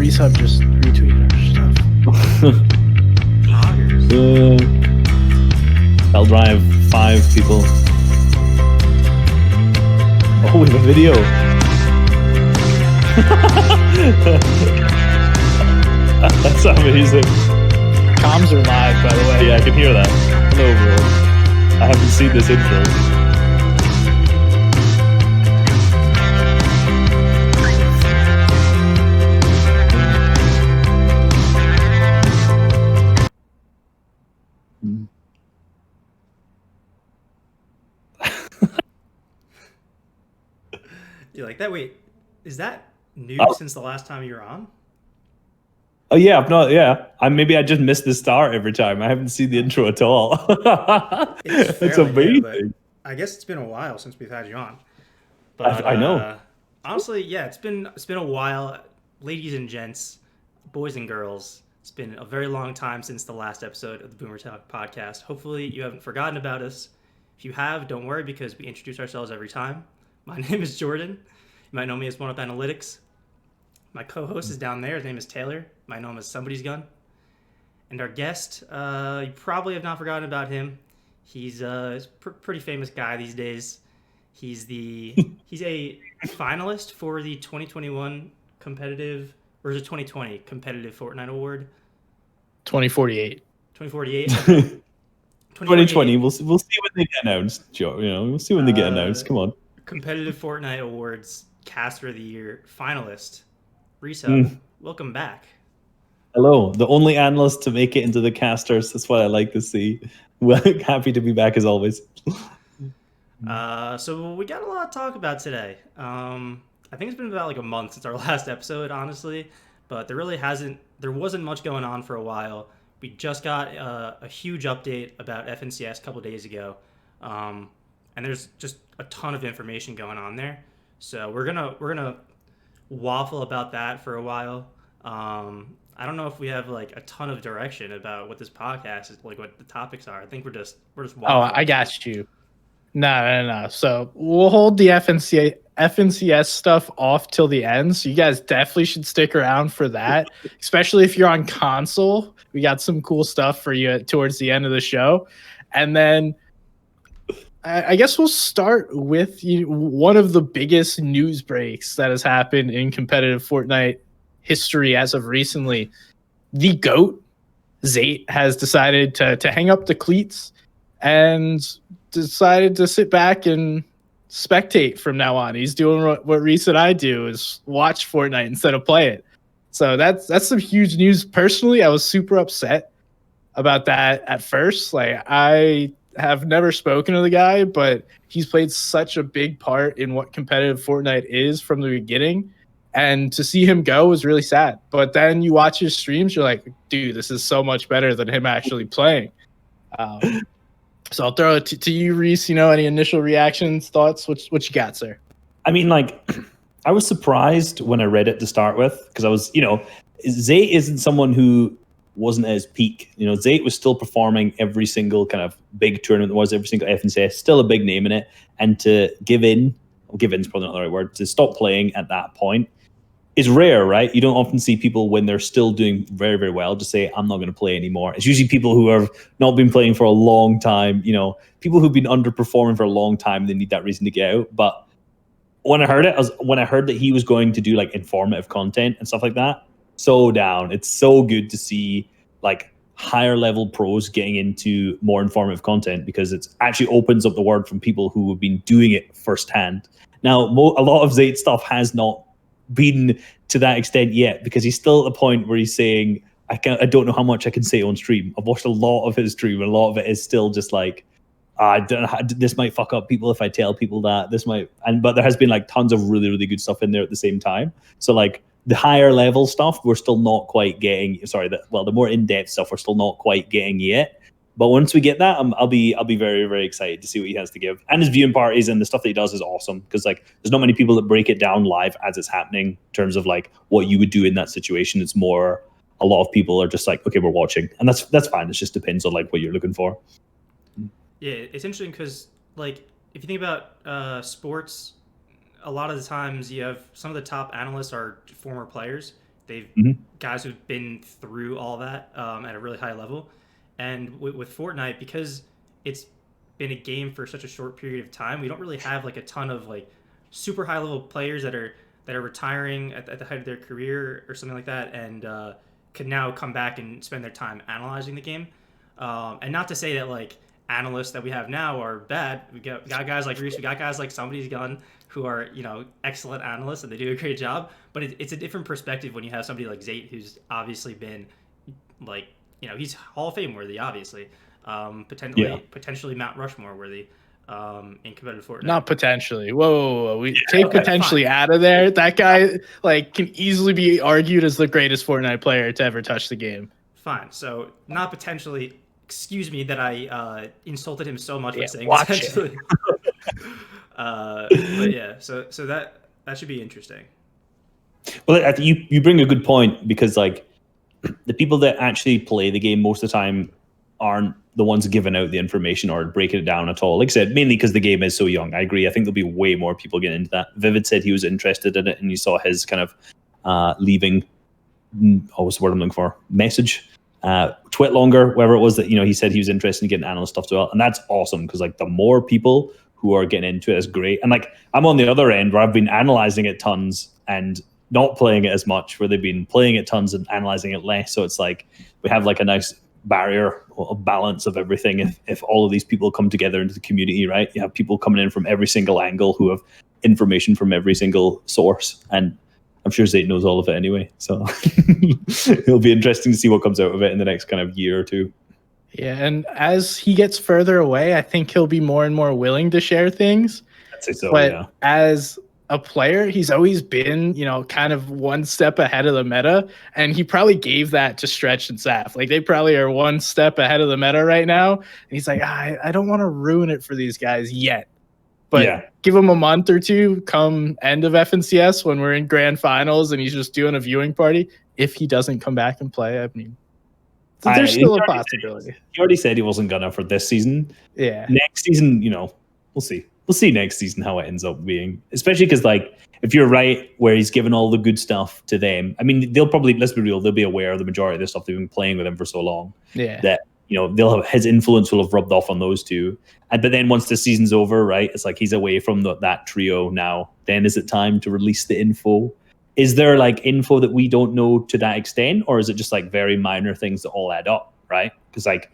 ReissHub just retweeted our stuff. I'll drive 5 people. Oh, we have a video. That's amazing. Comms are live, by the way. Yeah, I can hear that. Hello, everyone. I haven't seen this intro. You like that? Wait, is that new since the last time you were on? Oh yeah, yeah. Maybe I just missed the start every time. I haven't seen the intro at all. It's amazing. New, I guess it's been a while since we've had you on. But I know. Honestly, yeah, it's been a while, ladies and gents, boys and girls. It's been a very long time since the last episode of the Boomer Talk podcast. Hopefully, you haven't forgotten about us. If you have, don't worry because we introduce ourselves every time. My name is Jordan. You might know me as One Up Analytics. My co-host is down there. His name is Taylor. You might know him as Somebody's Gun. And our guest, you probably have not forgotten about him. He's a pretty famous guy these days. He's a finalist for the 2021 competitive, or is it 2020 competitive Fortnite award? 2048. 2048. 2020. We'll see when they get announced, Joe. We'll see when they get announced. Come on. Competitive Fortnite Awards Caster of the Year finalist, ReissHub. Welcome back. Hello, the only analyst to make it into the casters. That's what I like to see. Well, happy to be back as always. So we got a lot to talk about today. I think it's been about like a month since our last episode, honestly, but there wasn't much going on for a while. We just got a huge update about FNCS a couple days ago. And there's just a ton of information going on there. So we're gonna waffle about that for a while. I don't know if we have like a ton of direction about what this podcast is, like what the topics are. I think we're just waffling. Oh, I got you. No. So we'll hold the FNCS stuff off till the end. So you guys definitely should stick around for that, especially if you're on console. We got some cool stuff for you towards the end of the show. And then I guess we'll start with one of the biggest news breaks that has happened in competitive Fortnite history as of recently. The GOAT, Zayt, has decided to hang up the cleats and decided to sit back and spectate from now on. He's doing what Reiss and I do, is watch Fortnite instead of play it. So that's some huge news. Personally, I was super upset about that at first. Like, I have never spoken to the guy, but he's played such a big part in what competitive Fortnite is from the beginning. And to see him go was really sad. But then you watch his streams, you're like, dude, this is so much better than him actually playing. So I'll throw it to you, Reiss. Any initial reactions, thoughts? What you got, sir? I mean, like, I was surprised when I read it to start with, because I was, Zayt isn't someone who wasn't at his peak. Zayt was still performing every single kind of big tournament there was, every single FNCS, still a big name in it. And to give in's probably not the right word, to stop playing at that point is rare, right? You don't often see people when they're still doing very, very well just say, I'm not going to play anymore. It's usually people who have not been playing for a long time, people who've been underperforming for a long time, they need that reason to get out. But when I heard that he was going to do like informative content and stuff like that, so down. It's so good to see like higher level pros getting into more informative content, because it actually opens up the world from people who have been doing it firsthand. Now, a lot of Zayt stuff has not been to that extent yet, because he's still at the point where he's saying, I don't know how much I can say on stream. I've watched a lot of his stream, and a lot of it is still just like, I don't know, this might fuck up people if I tell people that. But there has been like tons of really, really good stuff in there at the same time. So like the higher level stuff, we're still not quite getting. The more in-depth stuff, we're still not quite getting yet. But once we get that, I'll be very, very excited to see what he has to give. And his viewing parties and the stuff that he does is awesome, because like there's not many people that break it down live as it's happening in terms of like what you would do in that situation. It's more, a lot of people are just like, okay, we're watching, and that's fine. It just depends on like what you're looking for. Yeah, it's interesting because like if you think about sports, a lot of the times you have some of the top analysts are former players. They've Mhm. guys who've been through all that at a really high level. And with Fortnite, because it's been a game for such a short period of time, we don't really have like a ton of like super high level players that are retiring at the height of their career or something like that, and could now come back and spend their time analyzing the game. And not to say that like analysts that we have now are bad. We got guys like Reiss, we got guys like Somebody's Gun who are excellent analysts and they do a great job. But it's a different perspective when you have somebody like Zayt, who's obviously been like he's Hall of Fame worthy, obviously, potentially Mount Rushmore worthy. In competitive Fortnite. Not potentially. Whoa. We take potentially out of there. That guy can easily be argued as the greatest Fortnite player to ever touch the game. Fine. So not potentially. Excuse me that I insulted him so much by saying watch potentially. But yeah, so that should be interesting. Well, I think you bring a good point, because like the people that actually play the game most of the time aren't the ones giving out the information or breaking it down at all. Like I said, mainly because the game is so young. I agree. I think there'll be way more people getting into that. Vivid said he was interested in it, and you saw his kind of leaving. What's the word I'm looking for? Message. Twit longer, whatever it was that he said he was interested in getting analyst stuff as well, and that's awesome, because like the more people who are getting into it is great. And like I'm on the other end where I've been analyzing it tons and not playing it as much, where they've been playing it tons and analyzing it less. So it's like we have like a nice barrier or balance of everything if all of these people come together into the community, right? You have people coming in from every single angle who have information from every single source, and I'm sure Zayt knows all of it anyway, so it'll be interesting to see what comes out of it in the next kind of year or two. Yeah, and as he gets further away, I think he'll be more and more willing to share things. I'd say so, but yeah. As a player, he's always been, kind of one step ahead of the meta, and he probably gave that to Stretch and Saf. Like, they probably are one step ahead of the meta right now, and he's like, I don't want to ruin it for these guys yet. But give him a month or two, come end of FNCS when we're in grand finals and he's just doing a viewing party. If he doesn't come back and play, I mean, there's still a possibility. He already said he wasn't gonna for this season. Yeah. Next season, we'll see. We'll see next season how it ends up being. Especially because, like, if you're right, where he's given all the good stuff to them, I mean, they'll probably, let's be real, they'll be aware of the majority of the stuff they've been playing with him for so long. Yeah. That they'll have, his influence will have rubbed off on those two. But then once the season's over, right, it's like he's away from that trio now. Then is it time to release the info? Is there like info that we don't know to that extent, or is it just like very minor things that all add up, right? Because like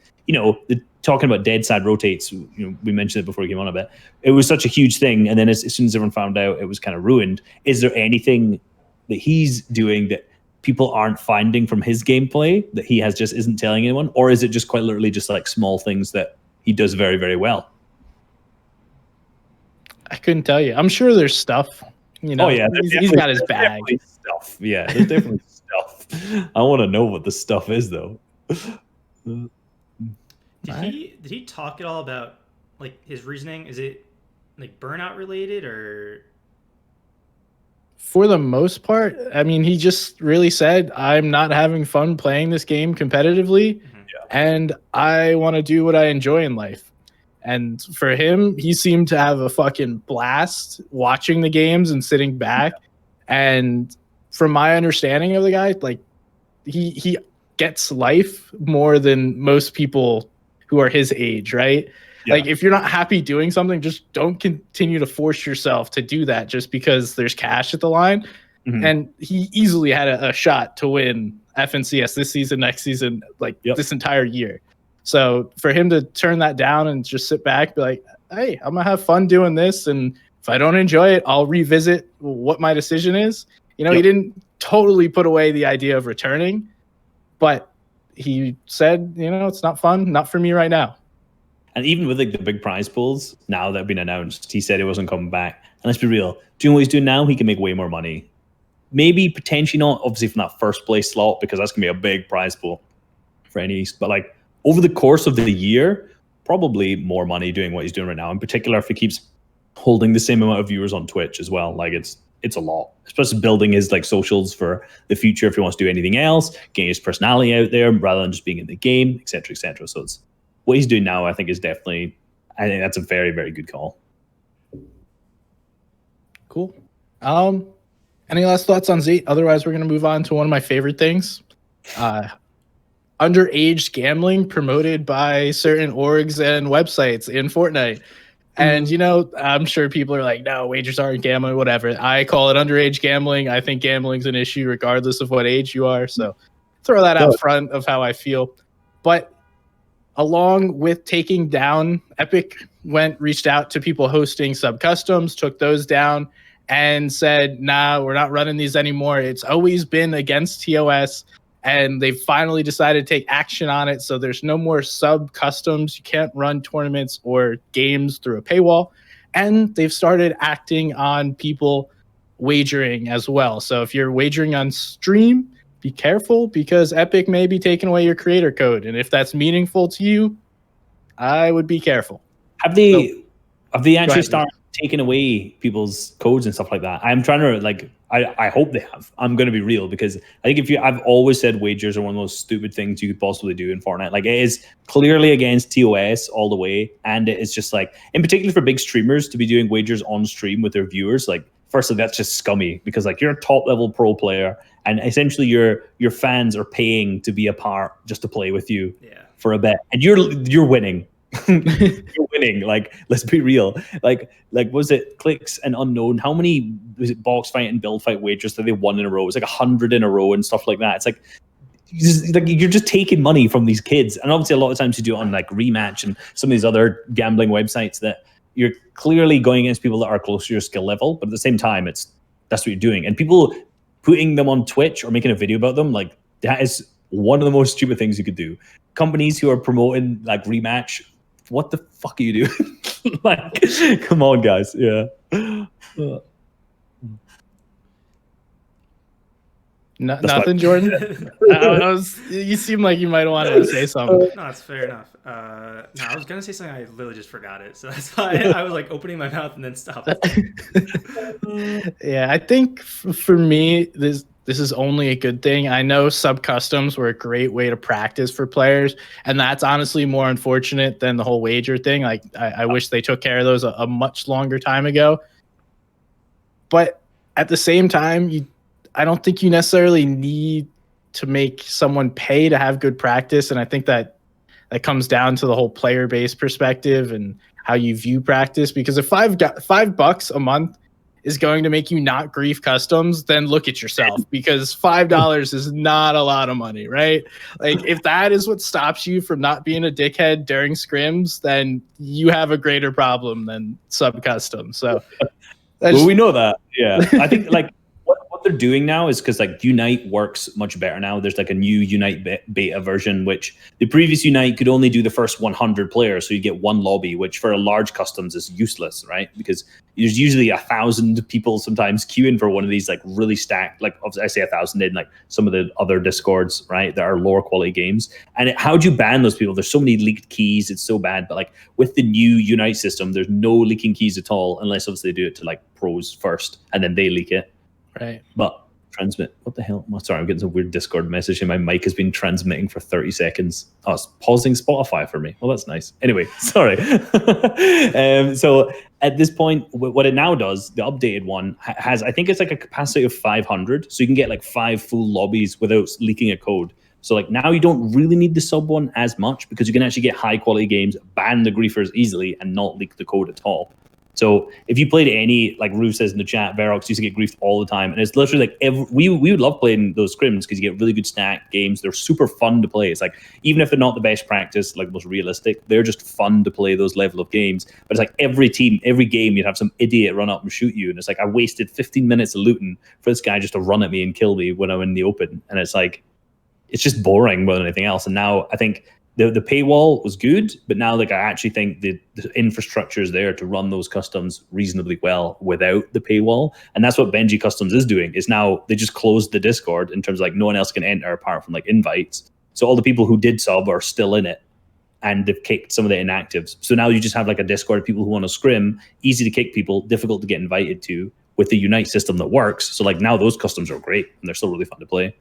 talking about Dead Side Rotates, we mentioned it before we came on a bit. It was such a huge thing, and then as soon as everyone found out, it was kind of ruined. Is there anything that he's doing that people aren't finding from his gameplay that he has just isn't telling anyone, or is it just quite literally just like small things that he does very, very well? I couldn't tell you. I'm sure there's stuff. Oh yeah, he's got his bag. Stuff. Yeah, there's definitely stuff. I want to know what the stuff is, though. Did he talk at all about like his reasoning? Is it like burnout related or? For the most part, I mean, he just really said, I'm not having fun playing this game competitively, and I want to do what I enjoy in life. And for him, he seemed to have a fucking blast watching the games and sitting back. And from my understanding of the guy, like he gets life more than most people who are his age, right? Yeah. Like, if you're not happy doing something, just don't continue to force yourself to do that just because there's cash at the line. Mm-hmm. And he easily had a shot to win FNCS this season, next season, this entire year. So for him to turn that down and just sit back, be like, hey, I'm going to have fun doing this. And if I don't enjoy it, I'll revisit what my decision is. He didn't totally put away the idea of returning, but he said, it's not fun, not for me right now. And even with like the big prize pools now that have been announced, he said he wasn't coming back. And let's be real, doing what he's doing now, he can make way more money. Maybe potentially not, obviously, from that first place slot, because that's going to be a big prize pool for any East. But like over the course of the year, probably more money doing what he's doing right now. In particular, if he keeps holding the same amount of viewers on Twitch as well, like it's a lot. Especially building his like socials for the future if he wants to do anything else, getting his personality out there rather than just being in the game, etc., etc. So it's what he's doing now, I think that's a very, very good call. Cool. Any last thoughts on Zayt? Otherwise, we're going to move on to one of my favorite things. Underage gambling promoted by certain orgs and websites in Fortnite. And, I'm sure people are like, no, wagers aren't gambling, whatever. I call it underage gambling. I think gambling's an issue regardless of what age you are. So throw that out front of how I feel. But along with taking down, Epic reached out to people hosting sub-customs, took those down, and said, nah, we're not running these anymore. It's always been against TOS. And they finally decided to take action on it. So there's no more sub-customs. You can't run tournaments or games through a paywall. And they've started acting on people wagering as well. So if you're wagering on stream, be careful because Epic may be taking away your creator code. And if that's meaningful to you, I would be careful. Have they actually started taking away people's codes and stuff like that? I'm trying to I hope they have. I'm going to be real because I think I've always said wagers are one of the most stupid things you could possibly do in Fortnite. Like, it is clearly against TOS all the way. And it's just like, in particular for big streamers to be doing wagers on stream with their viewers, like, firstly, that's just scummy because like you're a top level pro player and essentially your fans are paying to be a part just to play with you for a bet. And you're winning. You're winning. Like, let's be real. Like was it Clicks and Unknown? How many was it box fight and build fight wagers that they won in a row? It was like 100 in a row and stuff like that. It's like you're just taking money from these kids. And obviously a lot of times you do it on like Rematch and some of these other gambling websites that you're clearly going against people that are close to your skill level, but at the same time that's what you're doing. And people putting them on Twitch or making a video about them, like, that is one of the most stupid things you could do. Companies who are promoting like Rematch, what the fuck are you doing? Like, come on, guys. Yeah. Nothing, Jordan. You seem like you might want to say something. No, that's fair enough. No, I was gonna say something. I literally just forgot it, so that's why I was like opening my mouth and then stopped. Yeah, I think for me, this is only a good thing. I know sub-customs were a great way to practice for players, and that's honestly more unfortunate than the whole wager thing. Like, I wish they took care of those a much longer time ago. But at the same time, I don't think you necessarily need to make someone pay to have good practice, and I think that comes down to the whole player-based perspective and how you view practice. Because if $5 a month is going to make you not grief customs, then look at yourself, because $5 is not a lot of money, right? Like, if that is what stops you from not being a dickhead during scrims, then you have a greater problem than sub-custom. So well, we know that. Yeah. I think like what they're doing now is because like Unite works much better now. There's like a new Unite beta version, which the previous Unite could only do the first 100 players. So you get one lobby, which for a large customs is useless, right? Because there's usually 1,000 people sometimes queuing for one of these like really stacked, like I say 1,000 in like some of the other Discords, right? That are lower quality games. And how'd you ban those people? There's so many leaked keys. It's so bad. But like with the new Unite system, there's no leaking keys at all, unless obviously they do it to like pros first and then they leak it. Right. But transmit, what the hell? Oh, sorry, I'm getting some weird Discord message and my mic has been transmitting for 30 seconds. Oh, it's pausing Spotify for me. Well, that's nice. Anyway, sorry. So at this point, what it now does, the updated one has, I think it's like a capacity of 500. So you can get like 5 full lobbies without leaking a code. So like now you don't really need the sub one as much because you can actually get high quality games, ban the griefers easily and not leak the code at all. So if you played any, like Rue says in the chat, Verox used to get griefed all the time. And it's literally like, we would love playing those scrims because you get really good stack games. They're super fun to play. It's like, even if they're not the best practice, like most realistic, they're just fun to play those level of games. But it's like every team, every game, you'd have some idiot run up and shoot you. And it's like, I wasted 15 minutes of looting for this guy just to run at me and kill me when I'm in the open. And it's like, it's just boring more than anything else. And now I think the paywall was good, but now like I actually think the infrastructure is there to run those customs reasonably well without the paywall. And that's what Benji Customs is doing, is now they just closed the Discord in terms of like no one else can enter apart from like invites. So all the people who did sub are still in it and they've kicked some of the inactives. So now you just have like a Discord of people who want to scrim, easy to kick people, difficult to get invited to, with the Unite system that works. So like now those customs are great and they're still really fun to play.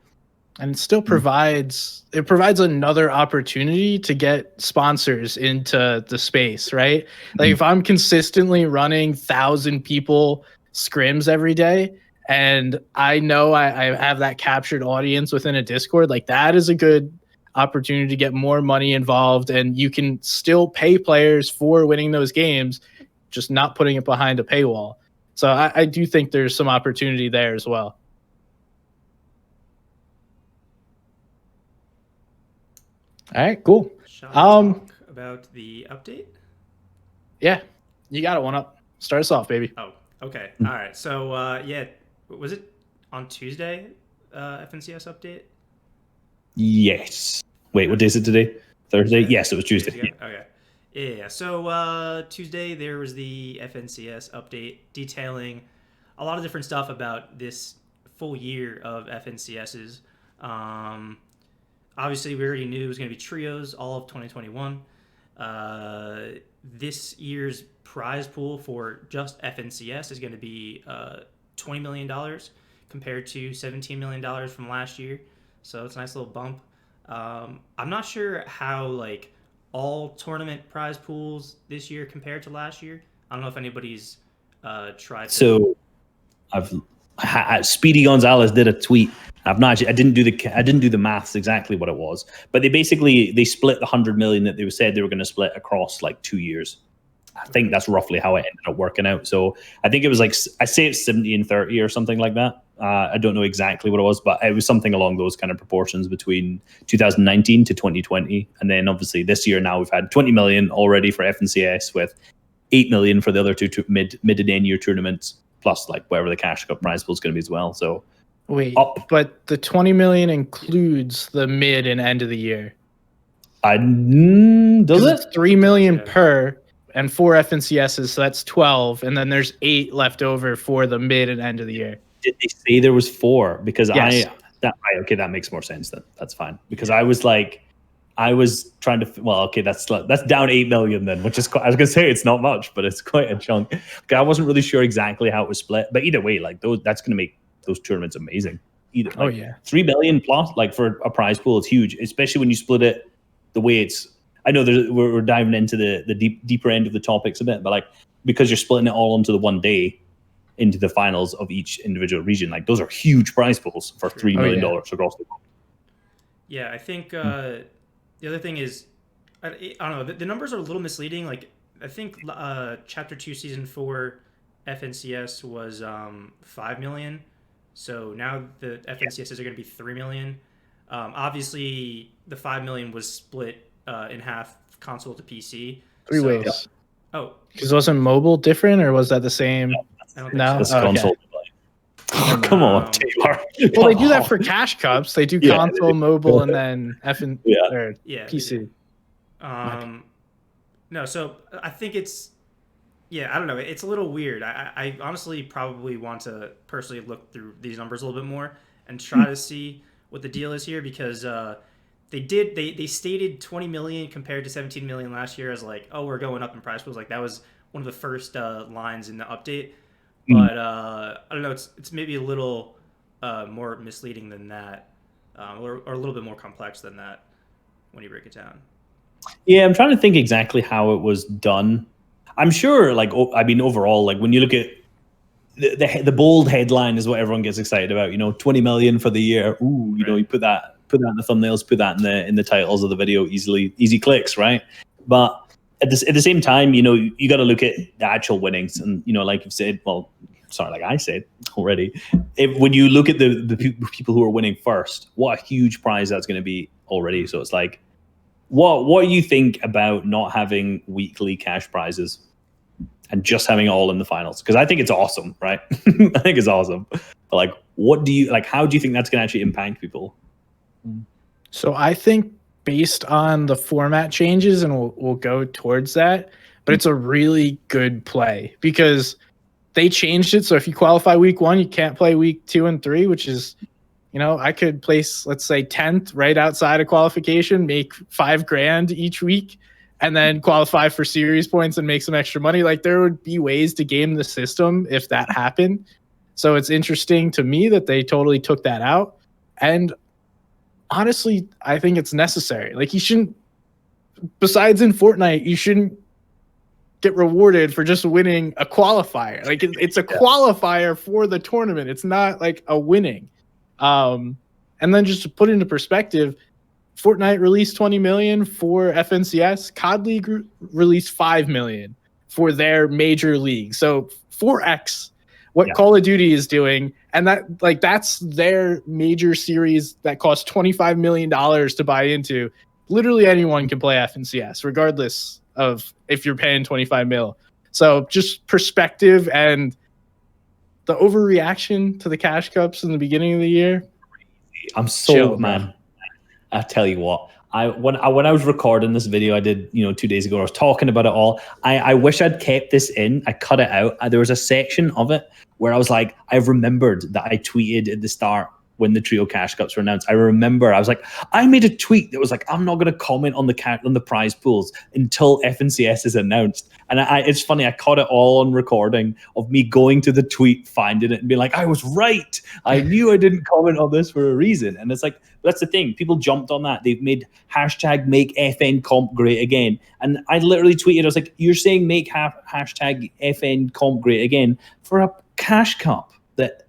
And it still provides another opportunity to get sponsors into the space, right? Like if I'm consistently running 1,000 people scrims every day And I know I have that captured audience within a Discord. Like that is a good opportunity to get more money involved, and you can still pay players for winning those games, just not putting it behind a paywall. So I do think there's some opportunity there as well. All right, cool. Shall I talk about the update? Yeah, you got it. One up. Start us off, baby. Oh, okay. All right. So yeah, was it on Tuesday? FNCS update. Yes. Wait, what day is it today? Thursday? Yes, it was Tuesday. Yeah. Okay. Yeah. So Tuesday there was the FNCS update detailing a lot of different stuff about this full year of FNCSs. Obviously, we already knew it was going to be trios all of 2021. This year's prize pool for just FNCS is going to be $20 million compared to $17 million from last year. So it's a nice little bump. I'm not sure how like all tournament prize pools this year compared to last year. I don't know if anybody's tried. So Speedy Gonzalez did a tweet. I didn't do the maths exactly what it was, but they split the 100 million that they said they were going to split across like 2 years. I think that's roughly how it ended up working out. So I think it was like, I say it's 70 and 30 or something like that. I don't know exactly what it was, but it was something along those kind of proportions between 2019 to 2020. And then obviously this year now we've had 20 million already for FNCS with 8 million for the other two mid and end year tournaments, plus like wherever the cash cup prize pool is going to be as well. So wait, but the 20 million includes the mid and end of the year. Does it? 3 million per and 4 FNCSs, so that's 12, and then there's 8 left over for the mid and end of the year. Did they say there was 4? Because yes. that makes more sense then. That's fine. Because I was trying to, well, okay, that's down 8 million then, which is quite, I was gonna say it's not much, but it's quite a chunk. Okay, I wasn't really sure exactly how it was split, but either way, like that's gonna make those tournaments amazing. Either, like, 3 million plus, like for a prize pool, it's huge, especially when you split it the way it's. I know we're diving into the deeper end of the topics a bit, but like because you're splitting it all into the one day, into the finals of each individual region, like those are huge prize pools for $3 million across the board. Yeah, I think the other thing is, I don't know, the numbers are a little misleading. Like I think Chapter 2 Season 4 FNCS was 5 million. So now the FNCSs are going to be 3 million. Obviously, the 5 million was split in half, console to PC. Three ways. Oh, because wasn't mobile different, or was that the same? No, that's console. Oh, come on, Taylor. Well, they do that for cash cups. They do console, mobile, and then PC. No, so I think it's. Yeah, I don't know. It's a little weird. I honestly probably want to personally look through these numbers a little bit more and try to see what the deal is here, because they stated 20 million compared to 17 million last year as like, oh, we're going up in prize pools. Like that was one of the first lines in the update. But I don't know. It's maybe a little more misleading than that, or a little bit more complex than that when you break it down. Yeah, I'm trying to think exactly how it was done. I'm sure, like, I mean, overall, like when you look at the bold headline is what everyone gets excited about. 20 million for the year. Ooh, you put that in the thumbnails, put that in the titles of the video, easy clicks, right? But at the same time, you got to look at the actual winnings, and like you've said, well, sorry, like I said already, when you look at the people who are winning first, what a huge prize that's going to be already. So it's like, what do you think about not having weekly cash prizes and just having it all in the finals? Because I think it's awesome, right? I think it's awesome. But like, how do you think that's going to actually impact people? So I think based on the format changes, and we'll go towards that, but it's a really good play because they changed it. So if you qualify week 1, you can't play week 2 and 3, which is, I could place, let's say 10th right outside of qualification, make $5,000 each week, and then qualify for series points and make some extra money. Like there would be ways to game the system if that happened. So it's interesting to me that they totally took that out. And honestly, I think it's necessary. Like you shouldn't, besides in Fortnite, you shouldn't get rewarded for just winning a qualifier. Like it's a qualifier for the tournament. It's not like a winning. And then just to put into perspective, Fortnite released 20 million for FNCS. COD League released 5 million for their major league. So 4x what Call of Duty is doing, and that's their major series that costs $25 million to buy into. Literally anyone can play FNCS, regardless of if you're paying 25 mil. So just perspective and the overreaction to the cash cups in the beginning of the year. I'm so chill, man. I tell you what, when I was recording this video I did 2 days ago, I was talking about it all. I wish I'd kept this in. I cut it out. There was a section of it where I was like, I remembered that I tweeted at the start when the trio cash cups were announced. I remember I was like, I made a tweet that was like, I'm not going to comment on the prize pools until FNCS is announced. And it's funny, I caught it all on recording of me going to the tweet, finding it, and being like, I was right. I knew I didn't comment on this for a reason. And it's like, that's the thing. People jumped on that. They've made hashtag make FN comp great again. And I literally tweeted, I was like, you're saying make hashtag FN comp great again for a cash cup that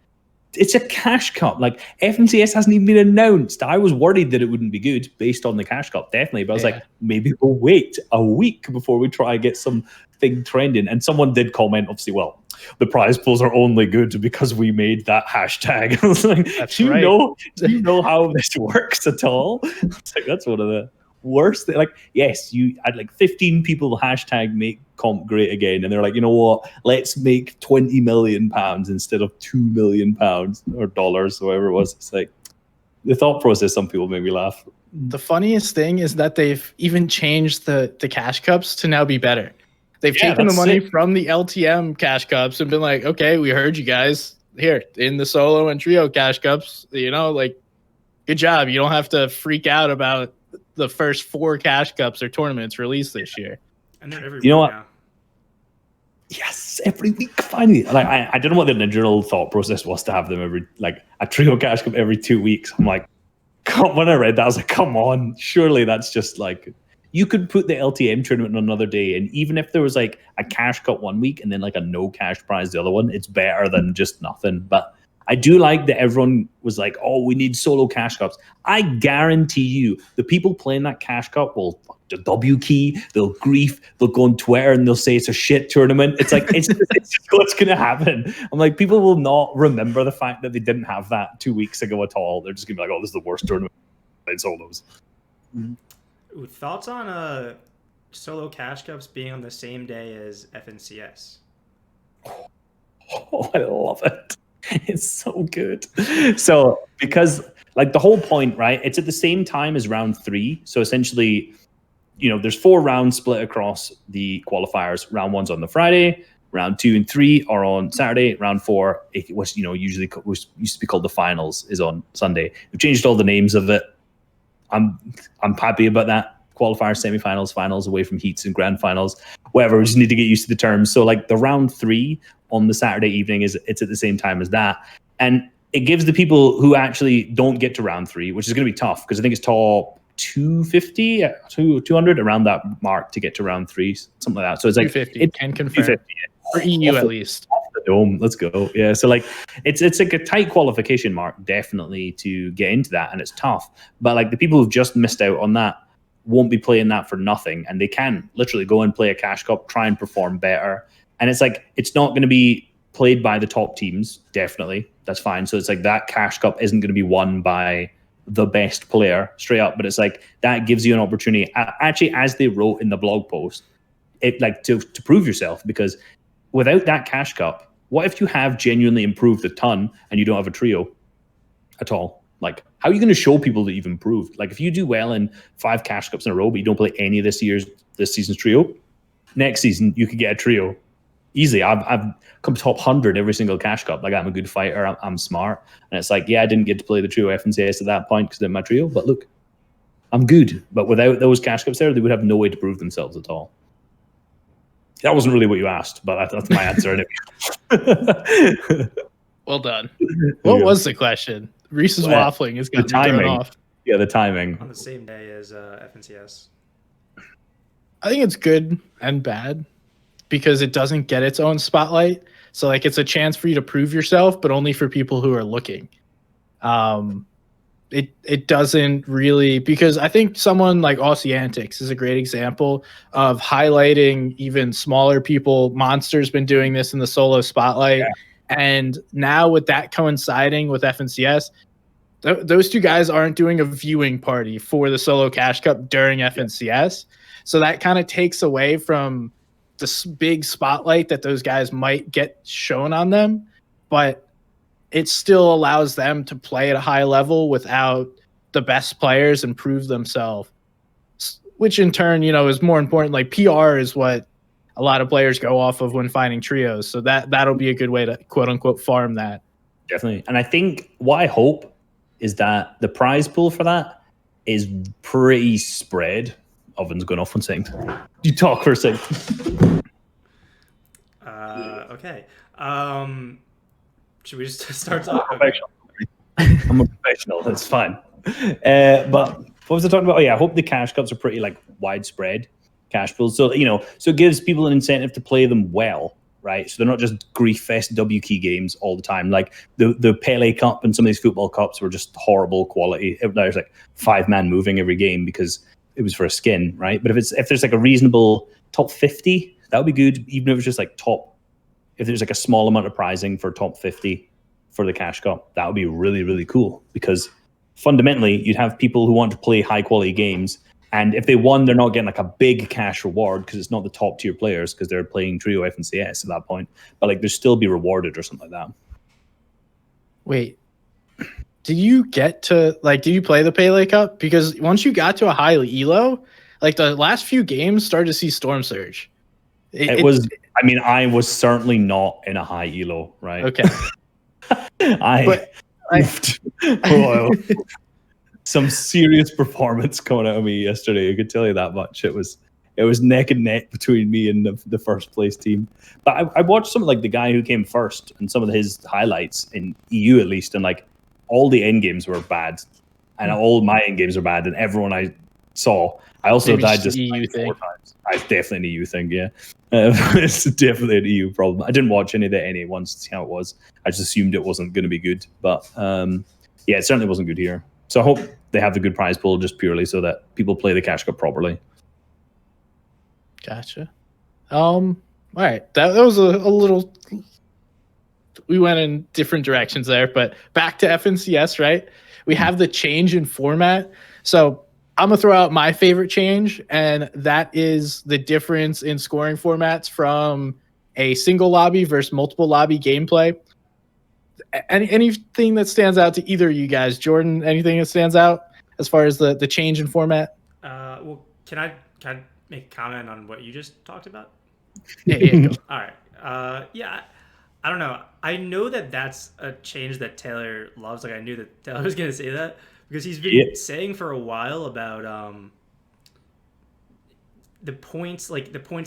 it's a cash cup. Like FNCS hasn't even been announced. I was worried that it wouldn't be good based on the cash cup, definitely. But I was like, maybe we'll wait a week before we try and get something trending. And someone did comment, obviously, well, the prize pools are only good because we made that hashtag. I was like, do you know how this works at all? It's like, that's one of the worst things. Like, yes, you had like 15 people hashtag make comp great again, and they're like, you know what, let's make 20 million pounds instead of 2 million pounds or dollars, whatever it was. It's like the thought process, some people made me laugh. The funniest thing is that they've even changed the cash cups to now be better. They've taken the money from the LTM cash cups and been like, okay, we heard you guys here in the solo and trio cash cups, like, good job. You don't have to freak out about the first 4 cash cups or tournaments released this year. And they're every week what? Now. Yes, every week, finally. Like I don't know what the original thought process was to have them every, like, a trio cash cup every 2 weeks. I'm like, when I read that, I was like, come on, surely that's just like, you could put the LTM tournament on another day, and even if there was like a cash cup 1 week and then like a no cash prize the other one, it's better than just nothing. But I do like that everyone was like, oh, we need solo cash cups. I guarantee you the people playing that cash cup will the W key, they'll grief, they'll go on Twitter and they'll say it's a shit tournament. It's like, it's just what's going to happen. I'm like, people will not remember the fact that they didn't have that 2 weeks ago at all. They're just going to be like, oh, this is the worst tournament in solos. Ooh, thoughts on solo cash cups being on the same day as FNCS? Oh, I love it. It's so good. So because like the whole point, right? It's at the same time as round 3. So essentially, there's 4 rounds split across the qualifiers. Round 1's on the Friday. Round 2 and 3 are on Saturday. Round 4, it was used to be called the finals, is on Sunday. We've changed all the names of it. I'm happy about that. Qualifiers, semifinals, finals, away from heats and grand finals, whatever. We just need to get used to the terms. So like the round 3 on the Saturday evening it's at the same time as that, and it gives the people who actually don't get to round 3, which is going to be tough because I think it's top 250, 200 around that mark to get to round 3, something like that. So it's like 250 can confirm 250, for EU at least. Off the dome, let's go. Yeah, so like it's like a tight qualification mark, definitely, to get into that, and it's tough. But like the people who've just missed out on that won't be playing that for nothing, and they can literally go and play a cash cup, try and perform better. And it's like, it's not going to be played by the top teams, definitely. That's fine. So it's like that cash cup isn't going to be won by the best player straight up, but it's like that gives you an opportunity. Actually, as they wrote in the blog post, it like to prove yourself, because without that cash cup, what if you have genuinely improved a ton and you don't have a trio at all? Like, how are you going to show people that you've improved? Like, if you do well in 5 cash cups in a row, but you don't play any of this season's trio, next season you could get a trio easily. I've come top 100 every single cash cup. Like, I'm a good fighter. I'm smart. And it's like, yeah, I didn't get to play the trio FNCS at that point because they're my trio, but look, I'm good. But without those cash cups there, they would have no way to prove themselves at all. That wasn't really what you asked, but that's my answer anyway. Well done. What was the question? Reiss's waffling has got me thrown off. Yeah, the timing. On the same day as FNCS. I think it's good and bad. because it doesn't get its own spotlight. So like it's a chance for you to prove yourself, but only for people who are looking. It doesn't really, because I think someone like Aussie Antics is a great example of highlighting even smaller people. Monster's been doing this in the solo spotlight. Yeah. And now with that coinciding with FNCS, those two guys aren't doing a viewing party for the solo cash cup during FNCS. So that kind of takes away from this big spotlight that those guys might get shown on them. But it still allows them to play at a high level without the best players and prove themselves, which in turn, is more important. Like PR is what a lot of players go off of when finding trios. So that'll be a good way to quote unquote farm that. Definitely. And I think what I hope is that the prize pool for that is pretty spread. Oven's going off on Zayt. You talk for a second. Okay. Should we just start talking? I'm a professional. That's fine. But what was I talking about? Oh yeah, I hope the cash cups are pretty like widespread cash pools. So so it gives people an incentive to play them well, right? So they're not just grief fest W key games all the time. Like the Pele Cup and some of these football cups were just horrible quality. There's like 5-man moving every game because it was for a skin, right? But if there's like a reasonable top 50, that would be good. Even if it's just like if there's like a small amount of prizing for top 50 for the cash cup, that would be really, really cool, because fundamentally you'd have people who want to play high quality games, and if they won, they're not getting like a big cash reward because it's not the top tier players because they're playing trio FNCS at that point, but like they'll still be rewarded or something like that. Wait, did you play the Pele Cup? Because once you got to a high elo, like the last few games started to see Storm Surge. I was certainly not in a high elo, right? Okay. Some serious performance coming out of me yesterday. I could tell you that much. It was neck and neck between me and the first place team. But I watched some of like the guy who came first and some of his highlights in EU at least, and like all the end games were bad, and all my end games were bad, and everyone I saw. I also died just like 4 times. It's definitely an EU thing, yeah. It's definitely an EU problem. I didn't watch any of the NA1s to see how it was. I just assumed it wasn't going to be good. But yeah, it certainly wasn't good here. So I hope they have the good prize pool just purely so that people play the cash cup properly. Gotcha. All right. That was a little... We went in different directions there, but back to FNCS, right? We have the change in format. So I'm going to throw out my favorite change, and that is the difference in scoring formats from a single lobby versus multiple lobby gameplay. Anything that stands out to either of you guys? Jordan, anything that stands out as far as the change in format? Well, can I make a comment on what you just talked about? Yeah, go. All right. Yeah, I don't know. I know that that's a change that Taylor loves. Like, I knew that Taylor was going to say that, because he's been saying for a while about the points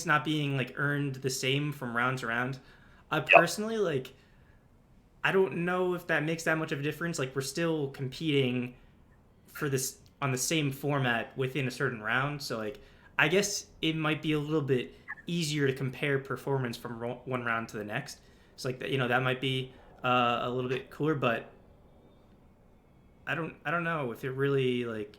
not being like earned the same from round to round. I personally like, I don't know if that makes that much of a difference. Like, we're still competing for this on the same format within a certain round. So like, I guess it might be a little bit easier to compare performance from one round to the next. So like that, that might be a little bit cooler, but I don't know if it really like.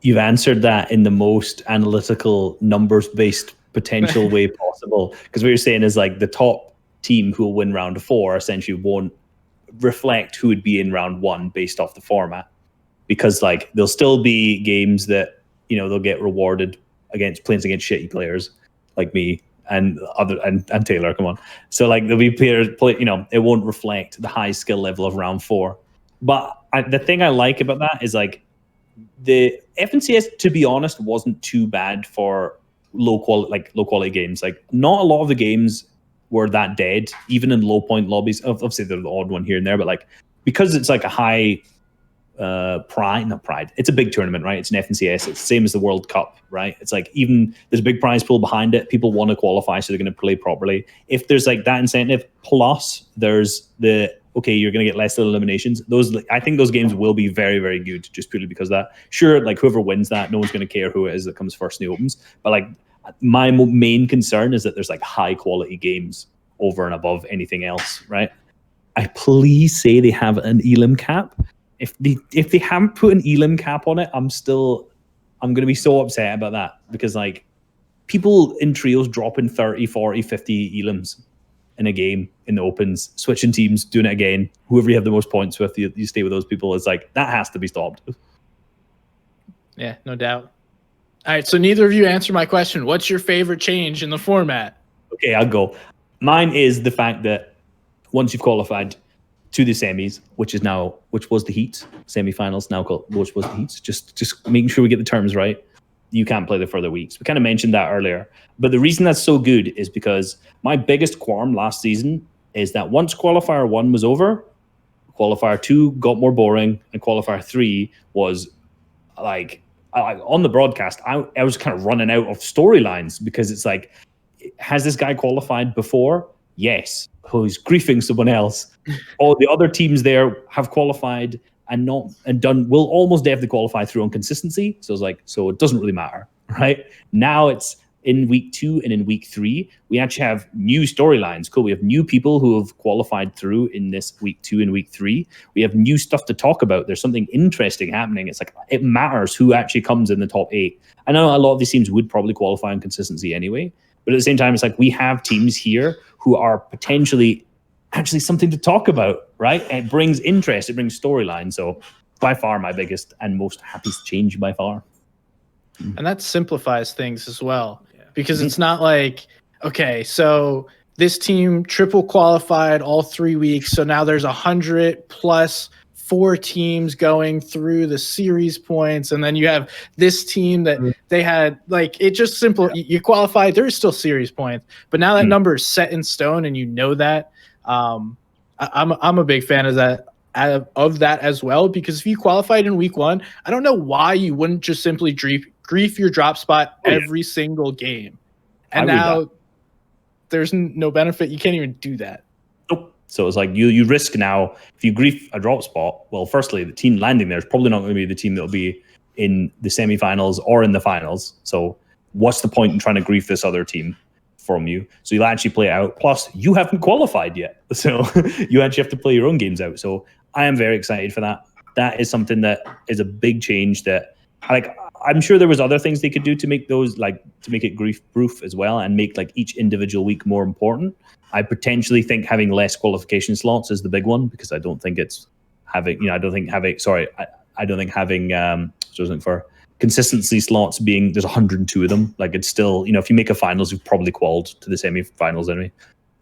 You've answered that in the most analytical, numbers-based potential way possible. Because what you're saying is like the top team who will win round 4 essentially won't reflect who would be in round 1 based off the format. Because like there'll still be games that they'll get rewarded playing against shitty players like me and Taylor. Come on, so like there'll be players it won't reflect the high skill level of round 4. But the thing I like about that is like the FNCS, to be honest, wasn't too bad for low quality games. Like not a lot of the games were that dead, even in low point lobbies. Obviously, they're the odd one here and there, but like because it's like a high pride. It's a big tournament, right? It's an FNCS. It's the same as the World Cup, right? It's like even there's a big prize pool behind it. People want to qualify, so they're going to play properly. If there's like that incentive, plus there's the you're going to get less eliminations. I think those games will be very, very good, just purely because of that. Sure, like whoever wins that, no one's going to care who it is that comes first in the opens. But like My main concern is that there's like high quality games over and above anything else, right? I please say they have an elim cap. If they haven't put an elim cap on it, I'm going to be so upset about that, because like people in trios dropping 30, 40, 50 elims in a game in the opens, switching teams, doing it again. Whoever you have the most points with, you stay with those people. It's like, that has to be stopped. Yeah, no doubt. All right, so neither of you answer my question. What's your favorite change in the format? Okay, I'll go. Mine is the fact that once you've qualified to the semis, which was the heats, semifinals now called, which was the heats, just making sure we get the terms right. You can't play the further weeks. We kind of mentioned that earlier. But the reason that's so good is because my biggest qualm last season is that once qualifier 1 was over, qualifier 2 got more boring, and qualifier 3 was like, on the broadcast, I was kind of running out of storylines, because it's like, has this guy qualified before? Yes. Who's griefing someone else? All the other teams there have qualified and will almost definitely qualify through on consistency. So it's like, so it doesn't really matter, right? Now it's in week 2 and in week 3, we actually have new storylines. Cool. We have new people who have qualified through in this week 2 and week 3. We have new stuff to talk about. There's something interesting happening. It's like, it matters who actually comes in the top 8. I know a lot of these teams would probably qualify on consistency anyway, but at the same time, it's like, we have teams here who are potentially actually something to talk about, right? And it brings interest, it brings storyline. So by far my biggest and most happiest change by far. And that simplifies things as well, because it's not like, okay, so this team triple qualified all 3 weeks, so now there's 100 plus 4 teams going through the series points, and then you have this team that they had, like, it just simple. You qualified, there's still series points, but now that number is set in stone, and you know that. I'm a big fan of that as well, because if you qualified in week 1, I don't know why you wouldn't just simply grief your drop spot every single game, and now there's no benefit. You can't even do that. Nope. So it's like, you risk now, if you grief a drop spot, well, firstly, the team landing there is probably not going to be the team that'll be in the semifinals or in the finals. So what's the point in trying to grief this other team from you? So you'll actually play it out. Plus, you haven't qualified yet, so you actually have to play your own games out. So I am very excited for that. That is something that is a big change that, like, I'm sure there was other things they could do to make those, like, to make it grief proof as well, and make like each individual week more important. I potentially think having less qualification slots is the big one, because I don't think it's having, I don't think having for consistency slots being, there's 102 of them. Like, it's still, if you make a finals, you've probably qualified to the semi-finals anyway.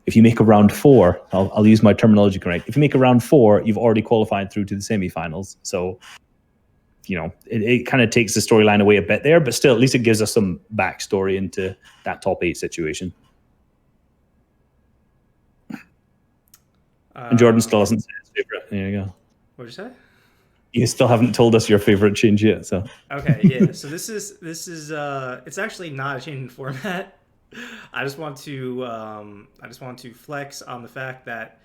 If you make a round 4, I'll use my terminology correct. If you make a round 4, you've already qualified through to the semi-finals. So, it kind of takes the storyline away a bit there, but still, at least it gives us some backstory into that top 8 situation. And Jordan still hasn't said his favorite. There you go. What'd you say? You still haven't told us your favorite change yet. So okay, yeah. So this is it's actually not a change in format. I just want to flex on the fact that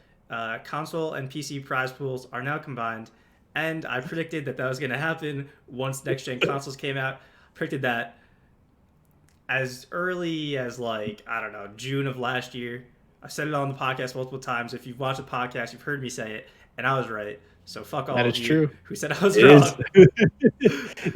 console and PC prize pools are now combined, and I predicted that was going to happen once next gen consoles came out. I predicted that as early as, like, I don't know, June of last year. I said it on the podcast multiple times. If you've watched the podcast, you've heard me say it, and I was right. So fuck all of you who said I was wrong.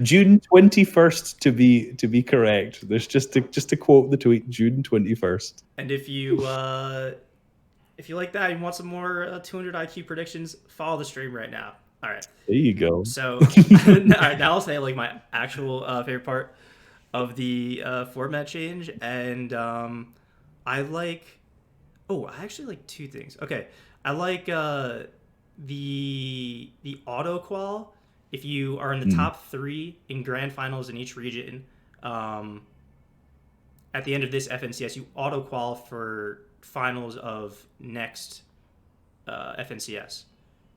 June 21st to be correct. There's just to quote the tweet, June 21st. And if you like that, and you want some more 200 IQ predictions, follow the stream right now. All right. There you go. So all right, now I'll say, like, my actual favorite part of the format change, and I actually like 2 things. Okay, I like the auto qual. If you are in the top 3 in grand finals in each region, at the end of this FNCS, you auto qual for finals of next FNCS,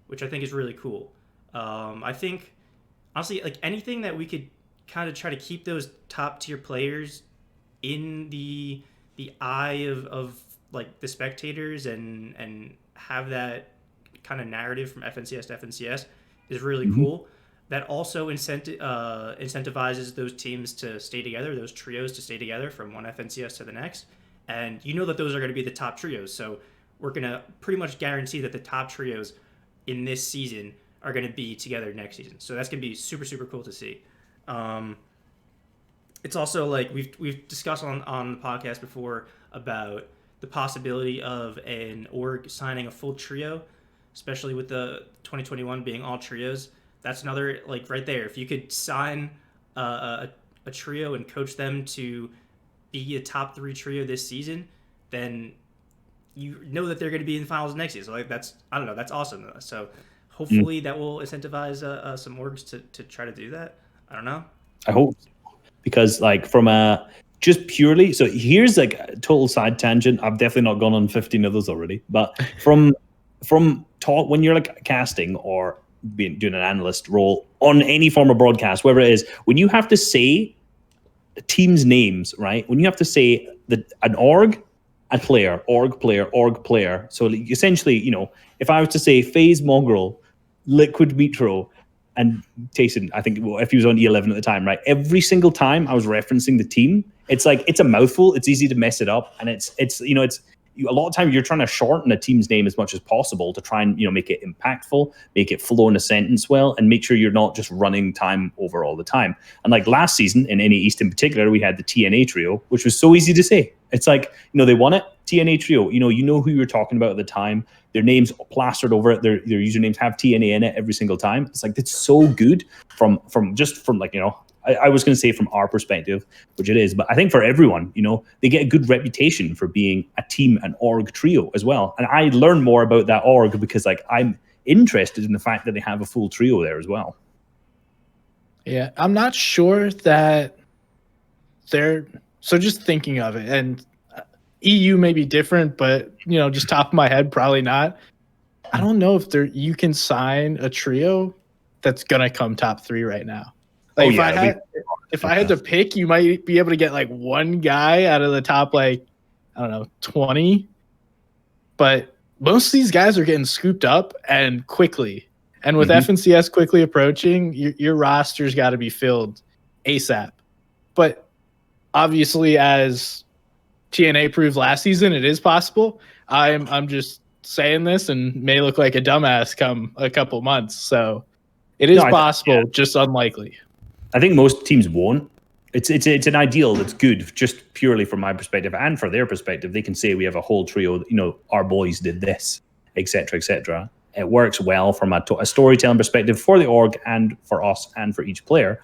which I think is really cool. I think, honestly, like, anything that we could kind of try to keep those top tier players in the eye of like the spectators, and have that kind of narrative from FNCS to FNCS is really cool. that also incentivizes those teams to stay together, those trios to stay together from one FNCS to the next. And you know that those are going to be the top trios. So we're going to pretty much guarantee that the top trios in this season are going to be together next season. So that's going to be super, super cool to see. It's also like we've discussed on the podcast before about the possibility of an org signing a full trio, especially with the 2021 being all trios. That's another, like, right there. If you could sign a trio and coach them to be a top 3 trio this season, then you know that they're going to be in the finals next year. So like that's awesome. So hopefully that will incentivize some orgs to try to do that. I don't know. I hope so. Because like from a just purely, so here's like a total side tangent. I've definitely not gone on 15 of those already, but from talk when you're like casting or doing an analyst role on any form of broadcast, wherever it is, when you have to say teams' names, right? When you have to say that an org, a player, org player, org player. So essentially, you know, if I was to say FaZe Mongrel, Liquid Metro, and Tayson, I think if he was on E11 at the time, right? Every single time I was referencing the team, it's like it's a mouthful. It's easy to mess it up, and it's a lot of time you're trying to shorten a team's name as much as possible to try and make it impactful, make it flow in a sentence well, and make sure you're not just running time over all the time. And like last season in NA East in particular, we had the TNA trio, which was so easy to say. It's like they won it. TNA trio. You know who you're talking about at the time. Their names plastered over it. Their usernames have TNA in it every single time. It's like it's so good from like I was going to say from our perspective, which it is, but I think for everyone, they get a good reputation for being a team and org trio as well. And I learn more about that org because like I'm interested in the fact that they have a full trio there as well. Yeah, I'm not sure that they're so just thinking of it, and EU may be different, but just top of my head, probably not. I don't know if you can sign a trio that's gonna come top 3 right now. Like if I had to pick, you might be able to get like one guy out of the top, like, I don't know, 20. But most of these guys are getting scooped up and quickly. And with FNCS quickly approaching, your roster's got to be filled ASAP. But obviously, as TNA proved last season, it is possible. I'm just saying this and may look like a dumbass come a couple months. So it is possible, just unlikely. I think most teams won't. It's an ideal that's good, just purely from my perspective and for their perspective. They can say we have a whole trio. Our boys did this, etc., etc. It works well from a storytelling perspective for the org and for us and for each player.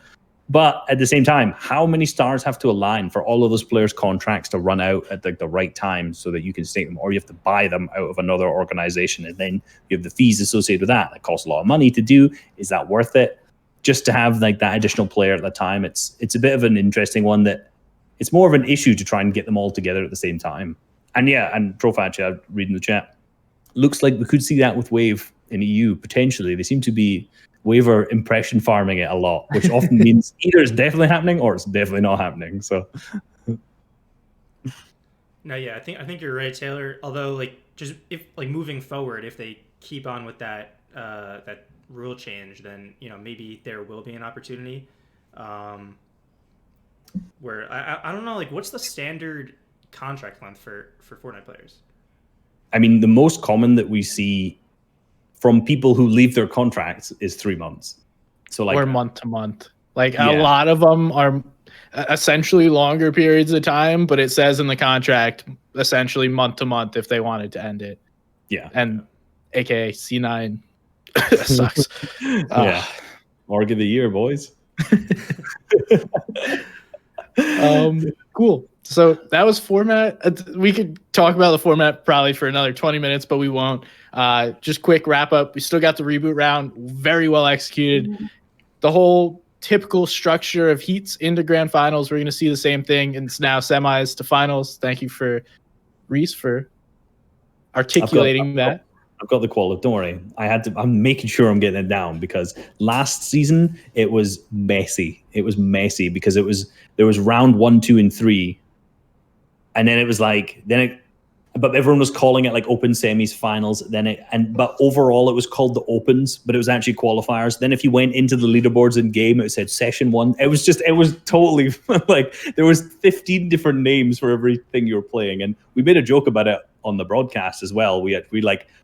But at the same time, how many stars have to align for all of those players' contracts to run out at the right time so that you can stake them, or you have to buy them out of another organization, and then you have the fees associated with that. That costs a lot of money to do. Is that worth it? Just to have like that additional player at the time, it's a bit of an interesting one that it's more of an issue to try and get them all together at the same time. And Trofatch, I'm reading the chat. Looks like we could see that with Wave in EU potentially. They seem to be Wave are impression farming it a lot, which often means either it's definitely happening or it's definitely not happening. So, no, yeah, I think you're right, Taylor. Although, like, just if like moving forward, if they keep on with that that rule change, then maybe there will be an opportunity. Where I don't know, like, what's the standard contract length for Fortnite players? I mean, the most common that we see from people who leave their contracts is 3 months. So like, or month to month. Like a lot of them are essentially longer periods of time, but it says in the contract essentially month to month if they wanted to end it. Yeah. And AKA C9 sucks. Org of the year, boys. Cool. So that was format. We could talk about the format probably for another 20 minutes, but we won't. Just quick wrap up. We still got the reboot round, very well executed. The whole typical structure of heats into grand finals. We're going to see the same thing. And it's now semis to finals. Thank you for Reiss for articulating that. I've got the quality. Don't worry. I'm making sure I'm getting it down because last season it was messy. It was messy because there was round 1, 2, and 3. And then it was like, but everyone was calling it like open semis, finals. But overall it was called the opens, but it was actually qualifiers. Then if you went into the leaderboards in game, it said session 1. It was totally like there was 15 different names for everything you were playing, and we made a joke about it on the broadcast as well. We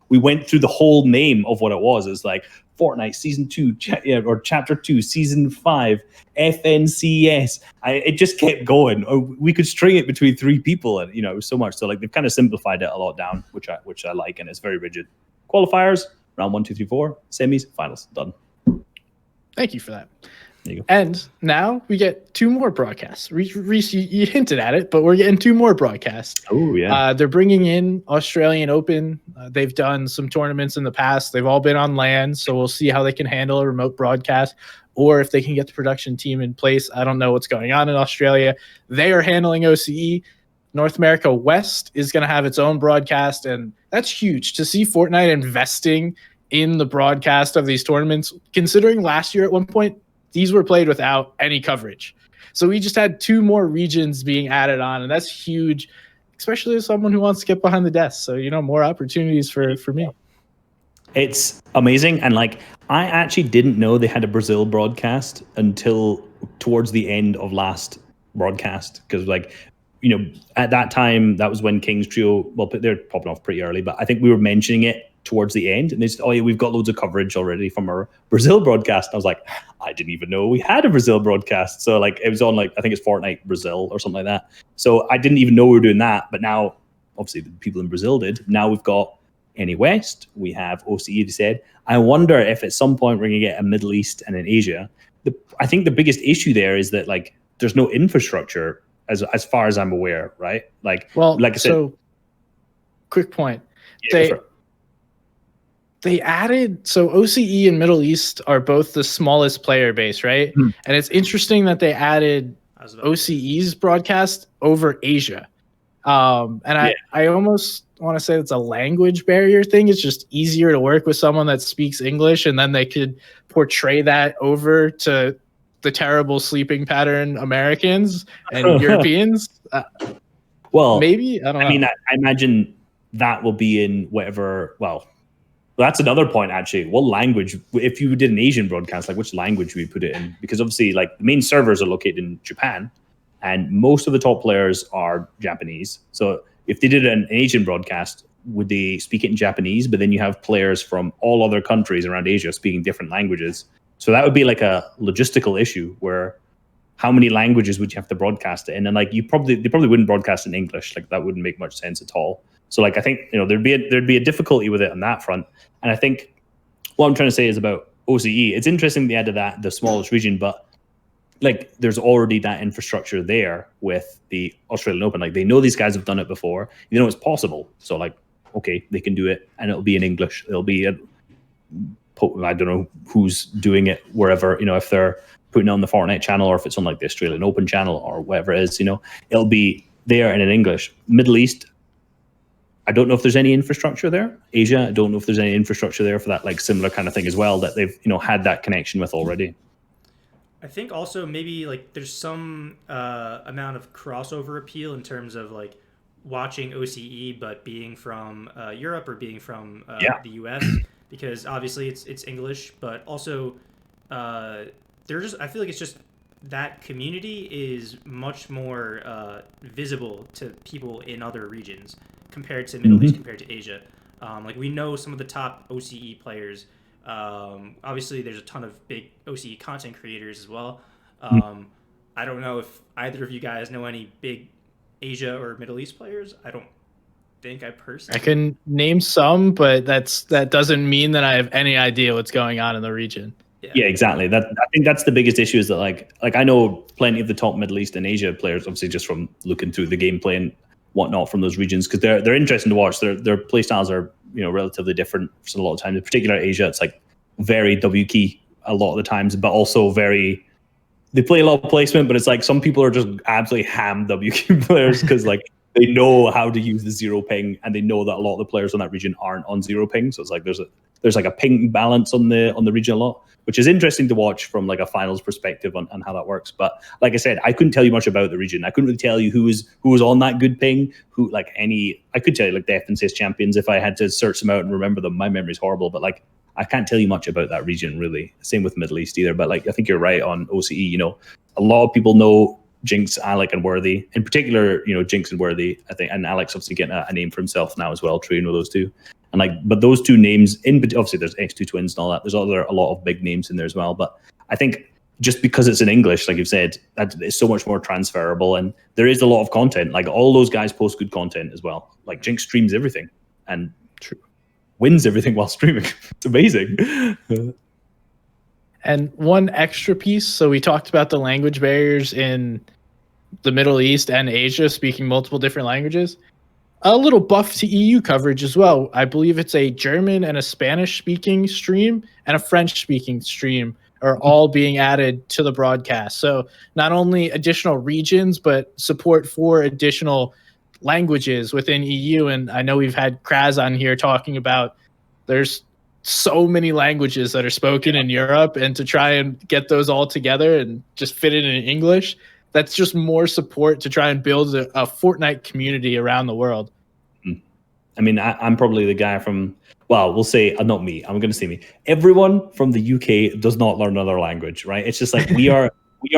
went through the whole name of what it was. It's like Fortnite Season 2 or Chapter 2 Season 5 FNCS. It just kept going. Or we could string it between 3 people, and it was so much. So like they've kind of simplified it a lot down, which I like, and it's very rigid. Qualifiers, round 1, 2, 3, 4, semis, finals, done. Thank you for that. There you go. And now we get 2 more broadcasts. Reiss, you hinted at it, but we're getting 2 more broadcasts. Oh, yeah. They're bringing in Australian Open. They've done some tournaments in the past. They've all been on LAN, so we'll see how they can handle a remote broadcast or if they can get the production team in place. I don't know what's going on in Australia. They are handling OCE. North America West is going to have its own broadcast, and that's huge to see Fortnite investing in the broadcast of these tournaments, considering last year at one point, these were played without any coverage. So we just had 2 more regions being added on, and that's huge, especially as someone who wants to get behind the desk. So, more opportunities for me. It's amazing. And like, I actually didn't know they had a Brazil broadcast until towards the end of last broadcast. Because like, at that time, that was when King's Trio, well, they're popping off pretty early, but I think we were mentioning it towards the end, and they said, oh yeah, we've got loads of coverage already from our Brazil broadcast. And I was like, I didn't even know we had a Brazil broadcast. So like, it was on like, I think it's Fortnite Brazil or something like that. So I didn't even know we were doing that, but now obviously the people in Brazil did. Now we've got NA West, we have OCE, they said. I wonder if at some point we're going to get a Middle East and an Asia. I think the biggest issue there is that like, there's no infrastructure as far as I'm aware, right? Like, well, like I said, so quick point. Yeah, They added, so OCE and Middle East are both the smallest player base, right? Hmm. And it's interesting that they added OCE's broadcast over Asia. I almost want to say it's a language barrier thing. It's just easier to work with someone that speaks English, and then they could portray that over to the terrible sleeping pattern Americans and Europeans. Well, maybe, I don't know. I mean, I imagine that will be in whatever, well, that's another point, actually. What language, if you did an Asian broadcast, like which language would we put it in? Because obviously, like the main servers are located in Japan, and most of the top players are Japanese. So if they did an Asian broadcast, would they speak it in Japanese? But then you have players from all other countries around Asia speaking different languages. So that would be like a logistical issue where how many languages would you have to broadcast it in? And like they probably wouldn't broadcast in English. Like that wouldn't make much sense at all. So like I think there'd be a difficulty with it on that front. And I think what I'm trying to say is about OCE. It's interesting they added that, the smallest region, but like there's already that infrastructure there with the Australian Open. Like they know these guys have done it before. It's possible. So like, okay, they can do it, and it'll be in English. It'll be I don't know who's doing it wherever. If they're putting it on the Fortnite channel or if it's on like the Australian Open channel or whatever it is. It'll be there and in English. Middle East, I don't know if there's any infrastructure there. Asia, I don't know if there's any infrastructure there for that like similar kind of thing as well that they've had that connection with already. I think also maybe like there's some amount of crossover appeal in terms of like watching OCE but being from Europe or being from the US, because obviously it's English, but also I feel like it's just that community is much more visible to people in other regions compared to Middle East, compared to Asia. Like we know some of the top OCE players. Obviously, there's a ton of big OCE content creators as well. I don't know if either of you guys know any big Asia or Middle East players. I don't think I personally. I can name some, but that doesn't mean that I have any idea what's going on in the region. Yeah, exactly. I think that's the biggest issue is that like I know plenty of the top Middle East and Asia players, obviously just from looking through the gameplay and whatnot from those regions, because they're interesting to watch. Their play styles are relatively different for a lot of times. In particular, Asia, it's like very W key a lot of the times, but also very. They play a lot of placement, but it's like some people are just absolutely ham W key players because like they know how to use the zero ping, and they know that a lot of the players on that region aren't on zero ping. So it's like there's like a ping balance on the region a lot, which is interesting to watch from like a finals perspective on how that works. But like I said, I couldn't tell you much about the region. I couldn't really tell you who was on that good ping, I could tell you like the FNCS champions if I had to search them out and remember them. My memory's horrible, but like I can't tell you much about that region really. Same with Middle East either. But like I think you're right on OCE. You know, a lot of people know Jinx, Alec, and Worthy. In particular, you know, Jinx and Worthy, I think, and Alec's obviously getting a name for himself now as well, train with those two. And like, but those two names, obviously there's X2 Twins and all that. There's a lot of big names in there as well. But I think just because it's in English, like you've said, that it's so much more transferable, and there is a lot of content. Like all those guys post good content as well. Like Jinx streams everything and wins everything while streaming. It's amazing. And one extra piece. So we talked about the language barriers in the Middle East and Asia, speaking multiple different languages. A little buff to EU coverage as well. I believe it's a German and a Spanish speaking stream and a French speaking stream are all being added to the broadcast. So not only additional regions, but support for additional languages within EU. And I know we've had Kraz on here talking about there's so many languages that are spoken in Europe, and to try and get those all together and just fit it in English, that's just more support to try and build a Fortnite community around the world. I mean, I'm probably the guy from, well, we'll say, not me, I'm going to say me. Everyone from the UK does not learn another language, right? It's just like we are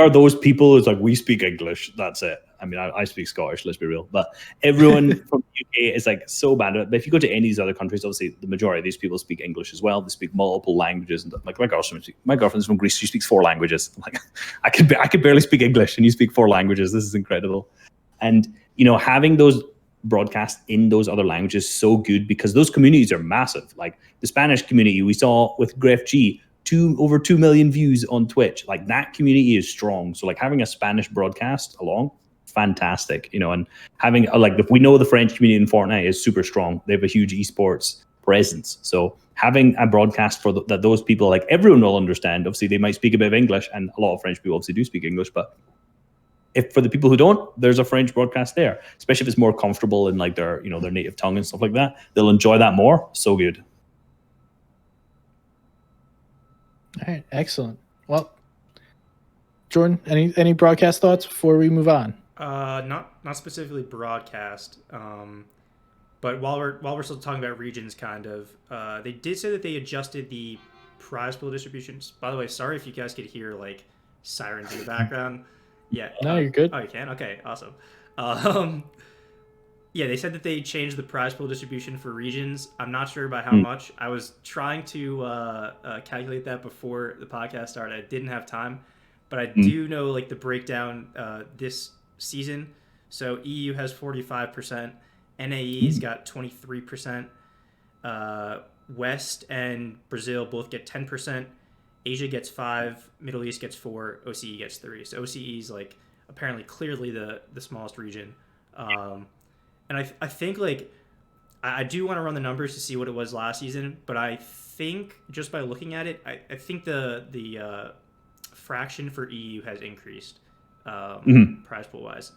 those people. It's like we speak English. That's it. I mean, I speak Scottish, let's be real. But everyone from the UK is like so bad at it. But if you go to any of these other countries, obviously the majority of these people speak English as well. They speak multiple languages. And like my girlfriend's from Greece. She speaks 4 languages. I'm like, I could barely speak English, and you speak 4 languages. This is incredible. And you know, having those broadcasts in those other languages is so good because those communities are massive. Like the Spanish community we saw with Gref G, over 2 million views on Twitch. Like that community is strong. So like having a Spanish broadcast along, fantastic, you know. And having we know the French community in Fortnite is super strong. They have a huge esports presence. So having a broadcast for that those people, like everyone will understand. Obviously they might speak a bit of English, and a lot of French people obviously do speak English, but if for the people who don't, there's a French broadcast there, especially if it's more comfortable in like their, you know, their native tongue and stuff like that. They'll enjoy that more. So good. All right, excellent. Well, Jordan, any broadcast thoughts before we move on? Not specifically broadcast, but while we're still talking about regions, kind of, they did say that they adjusted the prize pool distributions. By the way, sorry if you guys could hear like sirens in the background. Yeah. No, you're good. Oh, you can? Okay, awesome. Yeah, they said that they changed the prize pool distribution for regions. I'm not sure about how much. I was trying to calculate that before the podcast started. I didn't have time, but I do know like the breakdown this season. So EU has 45%, NAE's got 23%, West and Brazil both get 10%. Asia gets 5, Middle East gets 4, OCE gets 3. So OCE is like apparently clearly the smallest region. And I think like I do want to run the numbers to see what it was last season, but I think just by looking at it, I think the fraction for EU has increased prize pool wise.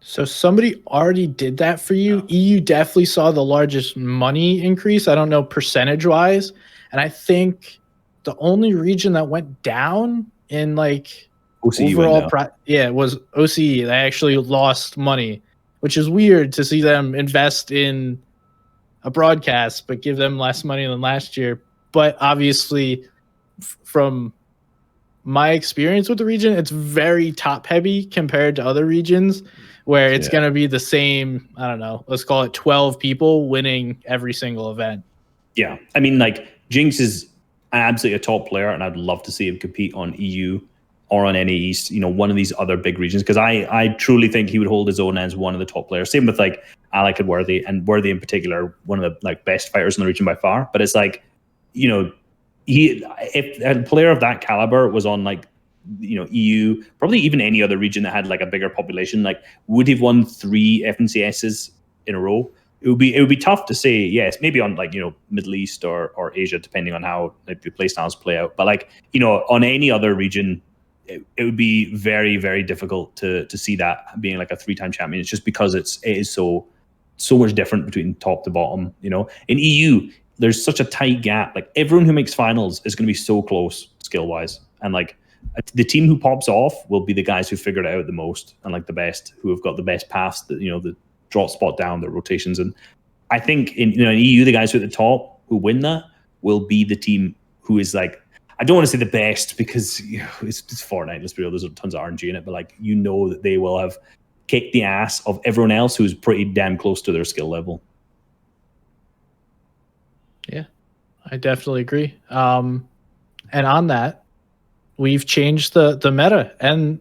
So somebody already did that for you. Oh. EU definitely saw the largest money increase. I don't know percentage wise, and I think the only region that went down in like OCE overall, was OCE. They actually lost money, which is weird to see them invest in a broadcast, but give them less money than last year. But obviously, from my experience with the region, it's very top heavy compared to other regions where it's going to be the same, I don't know, let's call it 12 people winning every single event. Yeah. I mean, like Jinx is absolutely a top player, and I'd love to see him compete on EU or on NA East, you know, one of these other big regions, because I truly think he would hold his own as one of the top players. Same with like Alec and Worthy in particular, one of the like best fighters in the region by far. But it's like, you know, if a player of that caliber was on like, you know, EU, probably even any other region that had like a bigger population, like would have won 3 FNCSs in a row. It would be tough to say yes, maybe on like, you know, Middle East or Asia, depending on how like, the play styles play out. But like, you know, on any other region, it would be very, very difficult to see that being like a 3-time champion. It's just because it is so much different between top to bottom. You know, in EU, there's such a tight gap. Like everyone who makes finals is going to be so close skill wise. And like the team who pops off will be the guys who figured it out the most and like the best, who have got the best paths, that the drop spot down, the rotations. And I think in EU, the guys who are at the top who win that will be the team who is like, I don't want to say the best because it's Fortnite, let's be real, there's tons of RNG in it, but like that they will have kicked the ass of everyone else who's pretty damn close to their skill level. Yeah, I definitely agree. And on that, we've changed the meta and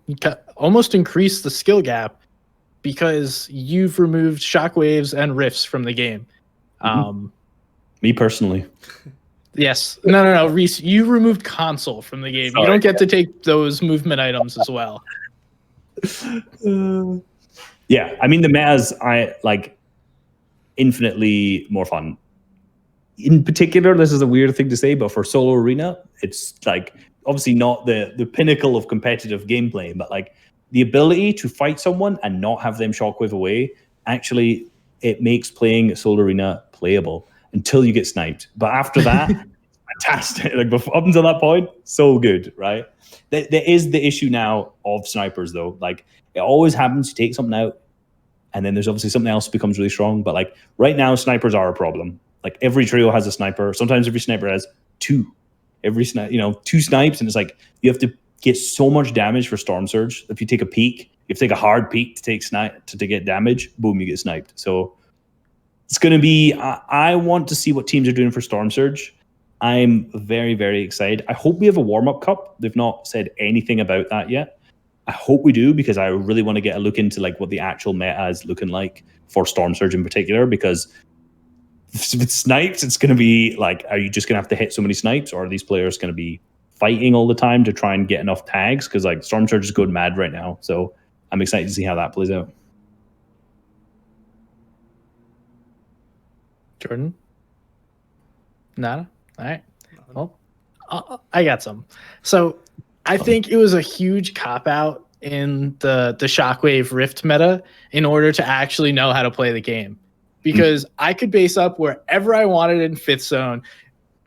almost increased the skill gap because you've removed shockwaves and rifts from the game. Me personally. Yes. No. Reiss, you removed console from the game. Sorry, you don't get to take those movement items as well. Yeah, I mean the metas I like infinitely more fun. In particular, this is a weird thing to say, but for solo arena, it's like obviously not the pinnacle of competitive gameplay, but like the ability to fight someone and not have them shockwave away, actually it makes playing solo arena playable until you get sniped. But after that, fantastic. Like up until that point, so good, right? There is the issue now of snipers though. Like it always happens, you take something out, and then there's obviously something else becomes really strong. But like right now, snipers are a problem. Like every trio has a sniper. Sometimes every sniper has two. Every two snipes, and it's like you have to get so much damage for Storm Surge. If you take a peek, you have to take a hard peek to get damage. Boom, you get sniped. So it's going to be. I want to see what teams are doing for Storm Surge. I'm very, very excited. I hope we have a warm-up cup. They've not said anything about that yet. I hope we do, because I really want to get a look into like what the actual meta is looking like for Storm Surge in particular, because with snipes, it's going to be like, are you just going to have to hit so many snipes, or are these players going to be fighting all the time to try and get enough tags? Because like Storm Surge is going mad right now. So I'm excited to see how that plays out. Jordan? Nada? All right. Well, I got some. So I think it was a huge cop-out in the Shockwave Rift meta in order to actually know how to play the game. Because I could base up wherever I wanted in 5th zone,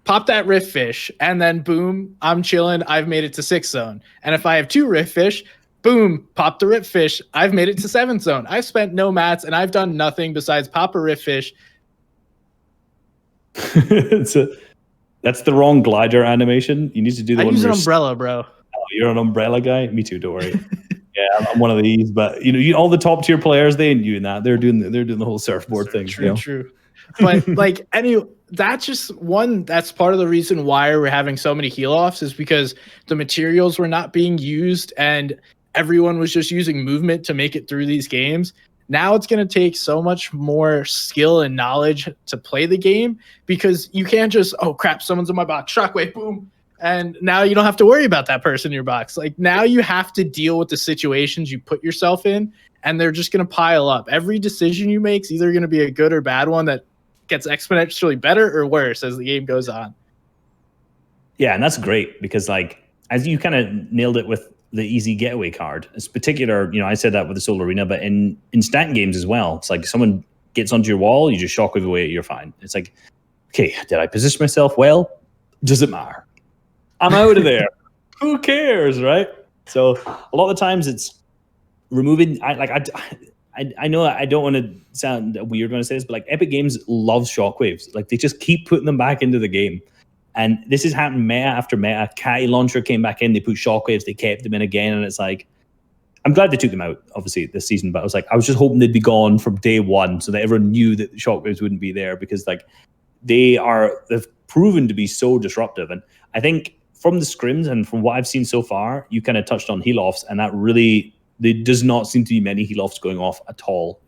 pop that Rift Fish, and then boom, I'm chilling, I've made it to 6th zone. And if I have 2 Rift Fish, boom, pop the Rift Fish, I've made it to 7th zone. I've spent no mats, and I've done nothing besides pop a Rift Fish. That's the wrong glider animation. You need to do the one. I use an umbrella, bro. Oh, you're an umbrella guy? Me too, don't worry. Yeah, I'm one of these, but all the top tier players, they ain't doing that. They're doing the whole surfboard thing. True. But like that's just that's part of the reason why we're having so many heal offs, is because the materials were not being used and everyone was just using movement to make it through these games. Now it's going to take so much more skill and knowledge to play the game, because you can't just, oh crap, someone's in my box, shockwave, boom. And now you don't have to worry about that person in your box. Like now you have to deal with the situations you put yourself in, and they're just going to pile up. Every decision you make is either going to be a good or bad one that gets exponentially better or worse as the game goes on. Yeah, and that's great, because like as you kind of nailed it with the easy getaway card. It's particular, I said that with the Soul Arena, but in stat games as well. It's like someone gets onto your wall, you just shockwave away, you're fine. It's like, okay, did I position myself well? Does it matter? I'm out of there. Who cares, right? So a lot of the times it's removing. I know I don't want to sound weird when I say this, but like Epic Games loves shockwaves. Like they just keep putting them back into the game. And this has happened meta after meta. Catty Launcher came back in, they put shockwaves, they kept them in again, and it's like, I'm glad they took them out, obviously, this season, but I was just hoping they'd be gone from day one so that everyone knew that the shockwaves wouldn't be there, because like they've proven to be so disruptive. And I think from the scrims and from what I've seen so far, you kind of touched on heal offs, and that really, there does not seem to be many heal offs going off at all.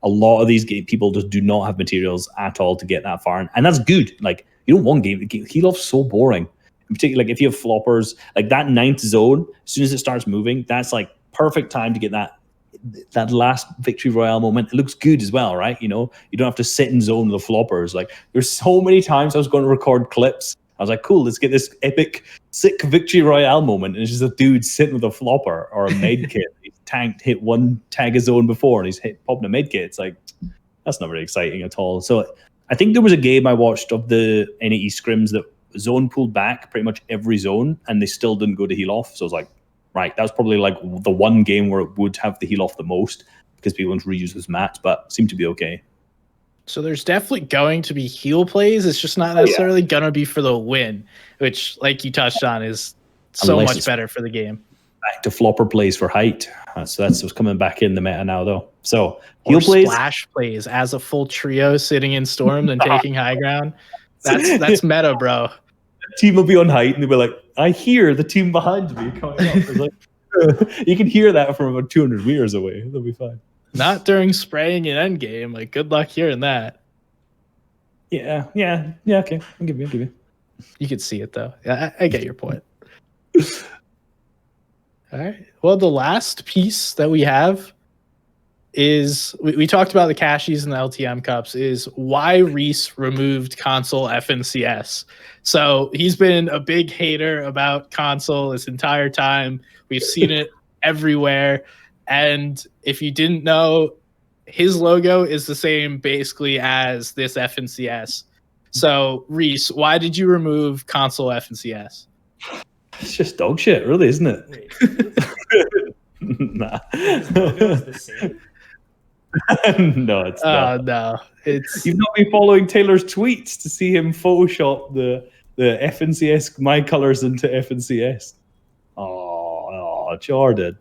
A lot of these people just do not have materials at all to get that far, and that's good. Like, you don't want heal off's so boring. In particular, like if you have floppers, like that 9th zone, as soon as it starts moving, that's like perfect time to get that last victory royale moment. It looks good as well, right? You don't have to sit in zone with the floppers. Like there's so many times I was going to record clips. I was like, cool, let's get this epic, sick victory royale moment. And it's just a dude sitting with a flopper or a med kit. He's hit one tag a zone before, and he's popping a med kit. It's like, that's not very exciting at all. So I think there was a game I watched of the NAE scrims that zone pulled back pretty much every zone, and they still didn't go to heal off. So I was like, right, that was probably like the one game where it would have the heal off the most because people want to reuse those mats, but seemed to be okay. So there's definitely going to be heal plays. It's just not necessarily going to be for the win, which, like you touched on, is so much better for the game. Back to flopper plays for height. So that's what's coming back in the meta now, though. So heal or plays, splash plays as a full trio sitting in storm and taking high ground. That's meta, bro. The team will be on height and they'll be like, I hear the team behind me coming up. It's like, you can hear that from about 200 meters away. They'll be fine. Not during spraying in endgame. Like, good luck hearing that. Yeah, okay. I'll give you. You could see it, though. Yeah, I get your point. All right. Well, the last piece that we have is, we talked about the cashies and the LTM cups, is why Reiss removed console FNCS. So he's been a big hater about console this entire time. We've seen it everywhere. And if you didn't know, his logo is the same basically as this FNCS. So, Reiss, why did you remove console FNCS? It's just dog shit, really, isn't it? Nah. His logo is the same. No, it's not. No, it's You've not been following Taylor's tweets to see him Photoshop the FNCS my colors into FNCS. Oh, Jordan.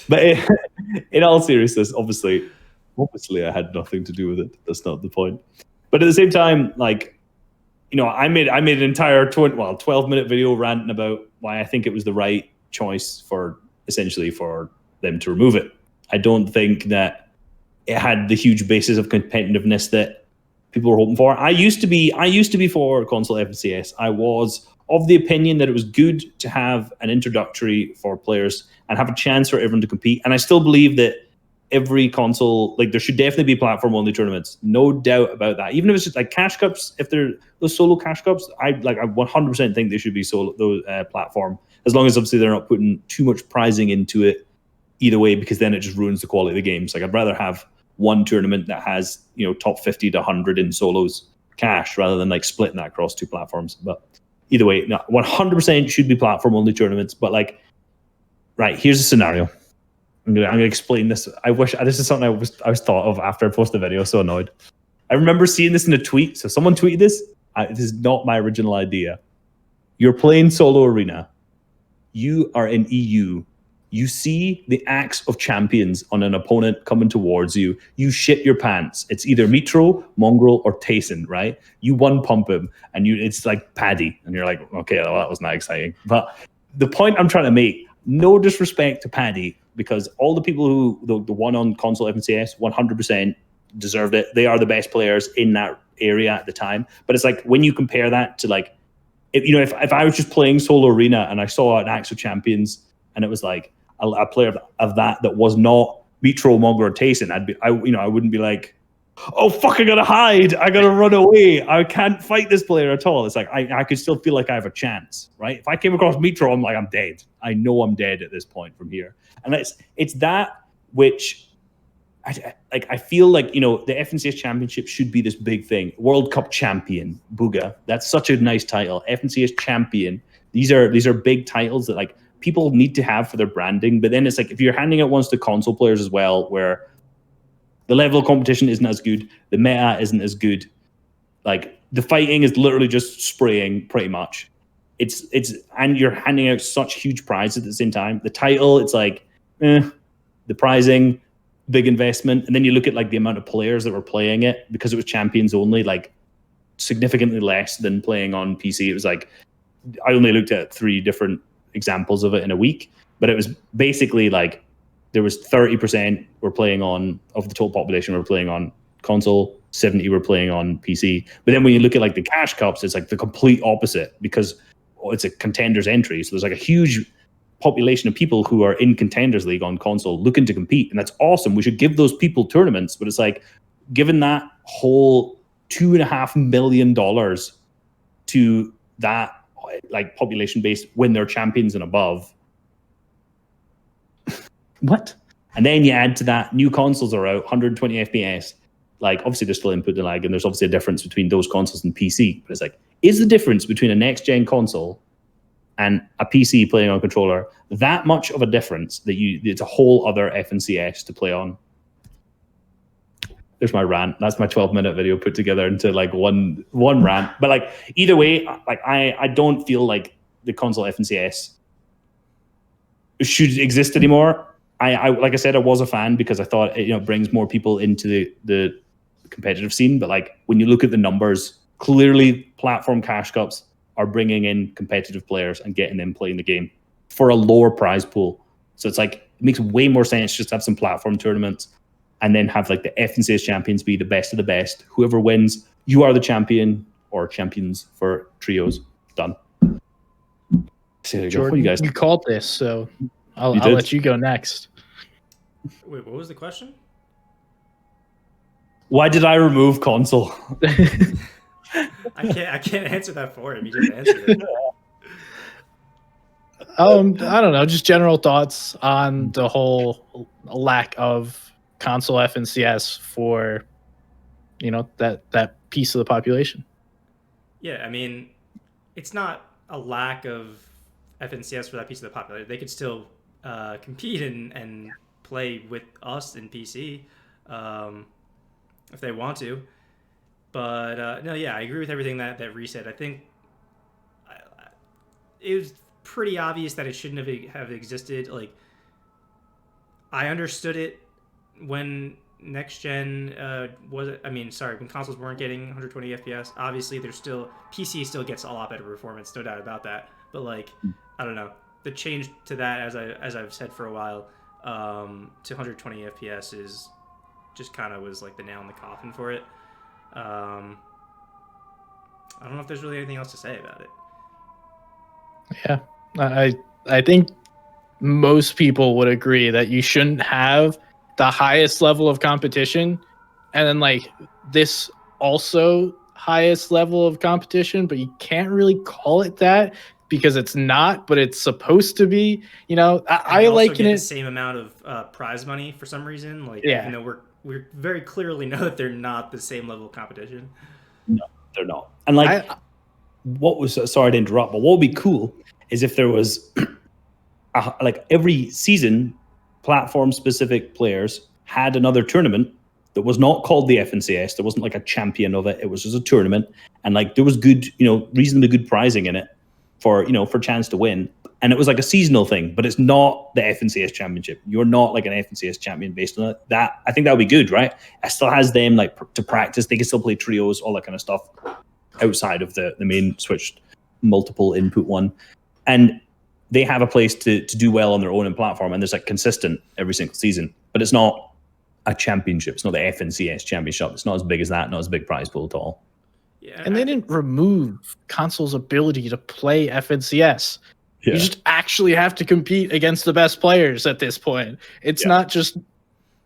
But in all seriousness, obviously, I had nothing to do with it. That's not the point. But at the same time, like, you know, I made an entire 12-minute video ranting about why I think it was the right choice for them to remove it. I don't think that it had the huge basis of competitiveness that people were hoping for. I used to be for console FNCS. I was of the opinion that it was good to have an introductory for players and have a chance for everyone to compete. And I still believe that every console, like, there should definitely be platform-only tournaments. No doubt about that. Even if it's just like cash cups, if they're those solo cash cups, I 100% think they should be solo those platform, as long as obviously they're not putting too much prizing into it either way, because then it just ruins the quality of the games. Like, I'd rather have one tournament that has, you know, top 50 to 100 in solos cash rather than like splitting that across two platforms. But either way, no, 100% should be platform-only tournaments. But like, right, here's a scenario. I'm gonna explain this. This is something I was thought of after I posted the video. So annoyed. I remember seeing this in a tweet. So someone tweeted this. This is not my original idea. You're playing solo arena. You are in EU. You see the axe of champions on an opponent coming towards you. You shit your pants. It's either Mitro, Mongrel, or Tayson, right? You one pump him, and it's like Paddy, and you're like, okay, well, that was not exciting. But the point I'm trying to make, no disrespect to Paddy, because all the people who the one on console FNCS 100% deserved it. They are the best players in that area at the time. But it's like, when you compare that to like, if I was just playing solo arena and I saw an axe of champions and it was like a player of that was not Mitro, Mongrel, or Tayson, I wouldn't be like, oh fuck, I gotta hide, I gotta run away, I can't fight this player at all. It's like I could still feel like I have a chance, right? If I came across Mitro, I'm like, I'm dead. I know I'm dead at this point from here. And it's that which I feel like, you know, the FNCS championship should be this big thing. World Cup champion, Booga. That's such a nice title. FNCS champion. These are big titles that like people need to have for their branding. But then it's like, if you're handing out ones to console players as well, where the level of competition isn't as good, the meta isn't as good, like the fighting is literally just spraying pretty much. And you're handing out such huge prizes at the same time. The title, it's like, the prizing, big investment. And then you look at like the amount of players that were playing it, because it was champions only, like significantly less than playing on PC. It was like, I only looked at 3 different examples of it in a week, but it was basically like there was 30% were playing on, of the total population were playing on console, 70 were playing on PC. But then when you look at like the cash cups, it's like the complete opposite, because it's a contenders entry. So there's like a huge population of people who are in contenders league on console looking to compete, and that's awesome. We should give those people tournaments. But it's like, given that whole $2.5 million to that like population base when they're champions and above, what? And then you add to that, new consoles are out, 120 FPS. Like, obviously there's still input lag, and there's obviously a difference between those consoles and PC. But it's like, is the difference between a next-gen console and a PC playing on a controller that much of a difference that it's a whole other FNCS to play on? There's my rant. That's my 12-minute video put together into like one rant. But like either way, like I don't feel like the console FNCS should exist anymore. I like I said, I was a fan because I thought it brings more people into the competitive scene. But like when you look at the numbers, clearly platform cash cups are bringing in competitive players and getting them playing the game for a lower prize pool. So it's like, it makes way more sense just to have some platform tournaments and then have like the FNCS champions be the best of the best. Whoever wins, you are the champion or champions for trios. Done. So there you Jordan, go. What do you guys? You called this, so I'll let you go next. Wait, what was the question? Why did I remove console? I can't answer that for him. You just answered it. I don't know, just general thoughts on the whole lack of console FNCS for that piece of the population. Yeah, I mean, it's not a lack of FNCS for that piece of the population. They could still compete and play with us in PC if they want to. But no, yeah, I agree with everything that Reiss said. I think it was pretty obvious that it shouldn't have existed. Like, I understood it when next gen when consoles weren't getting 120 FPS. Obviously, PC still gets a lot better performance, no doubt about that. But like, I don't know, the change to that, as I've said for a while, to 120 FPS is just kind of was like the nail in the coffin for it. I don't know if there's really anything else to say about it. Yeah, I think most people would agree that you shouldn't have the highest level of competition and then like this also highest level of competition, but you can't really call it that because it's not, but it's supposed to be. I like it the same amount of prize money for some reason. Like, even though we very clearly know that they're not the same level of competition. No, they're not. And like, sorry to interrupt, but what would be cool is if there was like every season, platform-specific players had another tournament that was not called the FNCS. There wasn't like a champion of it. It was just a tournament, and like there was good, reasonably good prizing in it for chance to win. And it was like a seasonal thing, but it's not the FNCS championship. You're not like an FNCS champion based on it. That, I think that would be good, right? It still has them like to practice. They can still play trios, all that kind of stuff outside of the main switched multiple input one. And they have a place to do well on their own platform, and there's like consistent every single season. But it's not a championship. It's not the FNCS championship. It's not as big as that, not as big prize pool at all. Yeah, and they didn't remove console's ability to play FNCS. Yeah. You just actually have to compete against the best players at this point. It's not just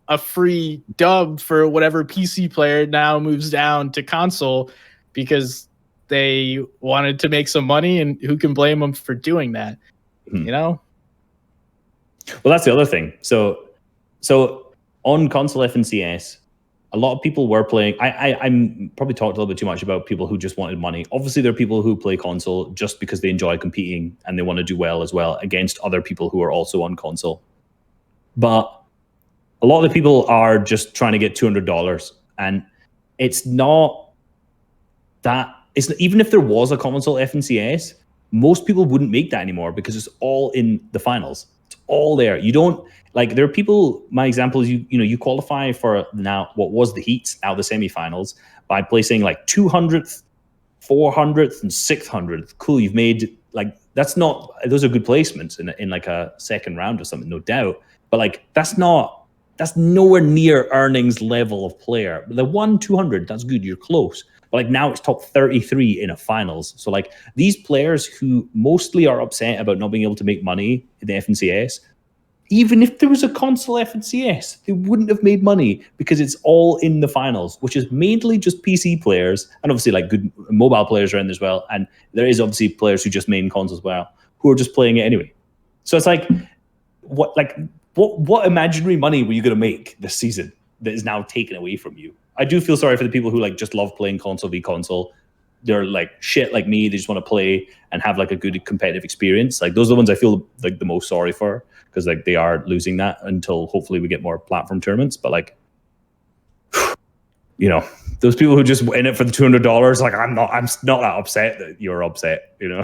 a free dub for whatever PC player now moves down to console because they wanted to make some money, and who can blame them for doing that? Well, that's the other thing. So on console FNCS, a lot of people were playing. I'm probably talked a little bit too much about people who just wanted money. Obviously, there are people who play console just because they enjoy competing and they want to do well as well against other people who are also on console. But a lot of the people are just trying to get $200, and it's not that. It's even if there was a console FNCS, most people wouldn't make that anymore because it's all in the finals. It's all there. You don't like. There are people. My example is you qualify for now what was the heats, now the semifinals, by placing like 200th, 400th, and 600th. Cool, you've made like that's not. Those are good placements in like a second round or something, no doubt. But like that's nowhere near earnings level of player. The 1-200, that's good. You're close. But like now it's top 33 in a finals. So like these players who mostly are upset about not being able to make money in the FNCS, even if there was a console FNCS, they wouldn't have made money because it's all in the finals, which is mainly just PC players. And obviously like good mobile players are in there as well. And there is obviously players who just main cons as well, who are just playing it anyway. So it's like, what imaginary money were you going to make this season that is now taken away from you? I do feel sorry for the people who like just love playing console v console. they're like shit like me. They just want to play and have like a good competitive experience. Like those are the ones I feel like the most sorry for, because like they are losing that until hopefully we get more platform tournaments. But like, you know, those people who just in it for the $200, like I'm not that upset that you're upset, you know.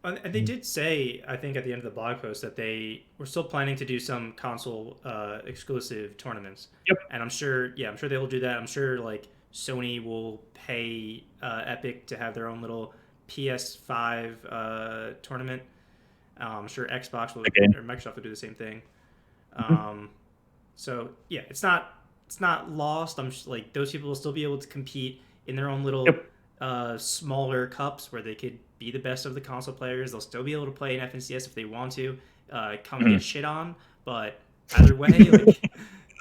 And they did say, I think at the end of the blog post, that they were still planning to do some console exclusive tournaments. Yep. And I'm sure they will do that. I'm sure like Sony will pay Epic to have their own little PS5 tournament. I'm sure Xbox will, or Microsoft will do the same thing. So yeah, it's not lost. I'm just, like, those people will still be able to compete in their own little smaller cups where they could be the best of the console players. They'll still be able to play in FNCS if they want to. Come and get shit on, but either way, like,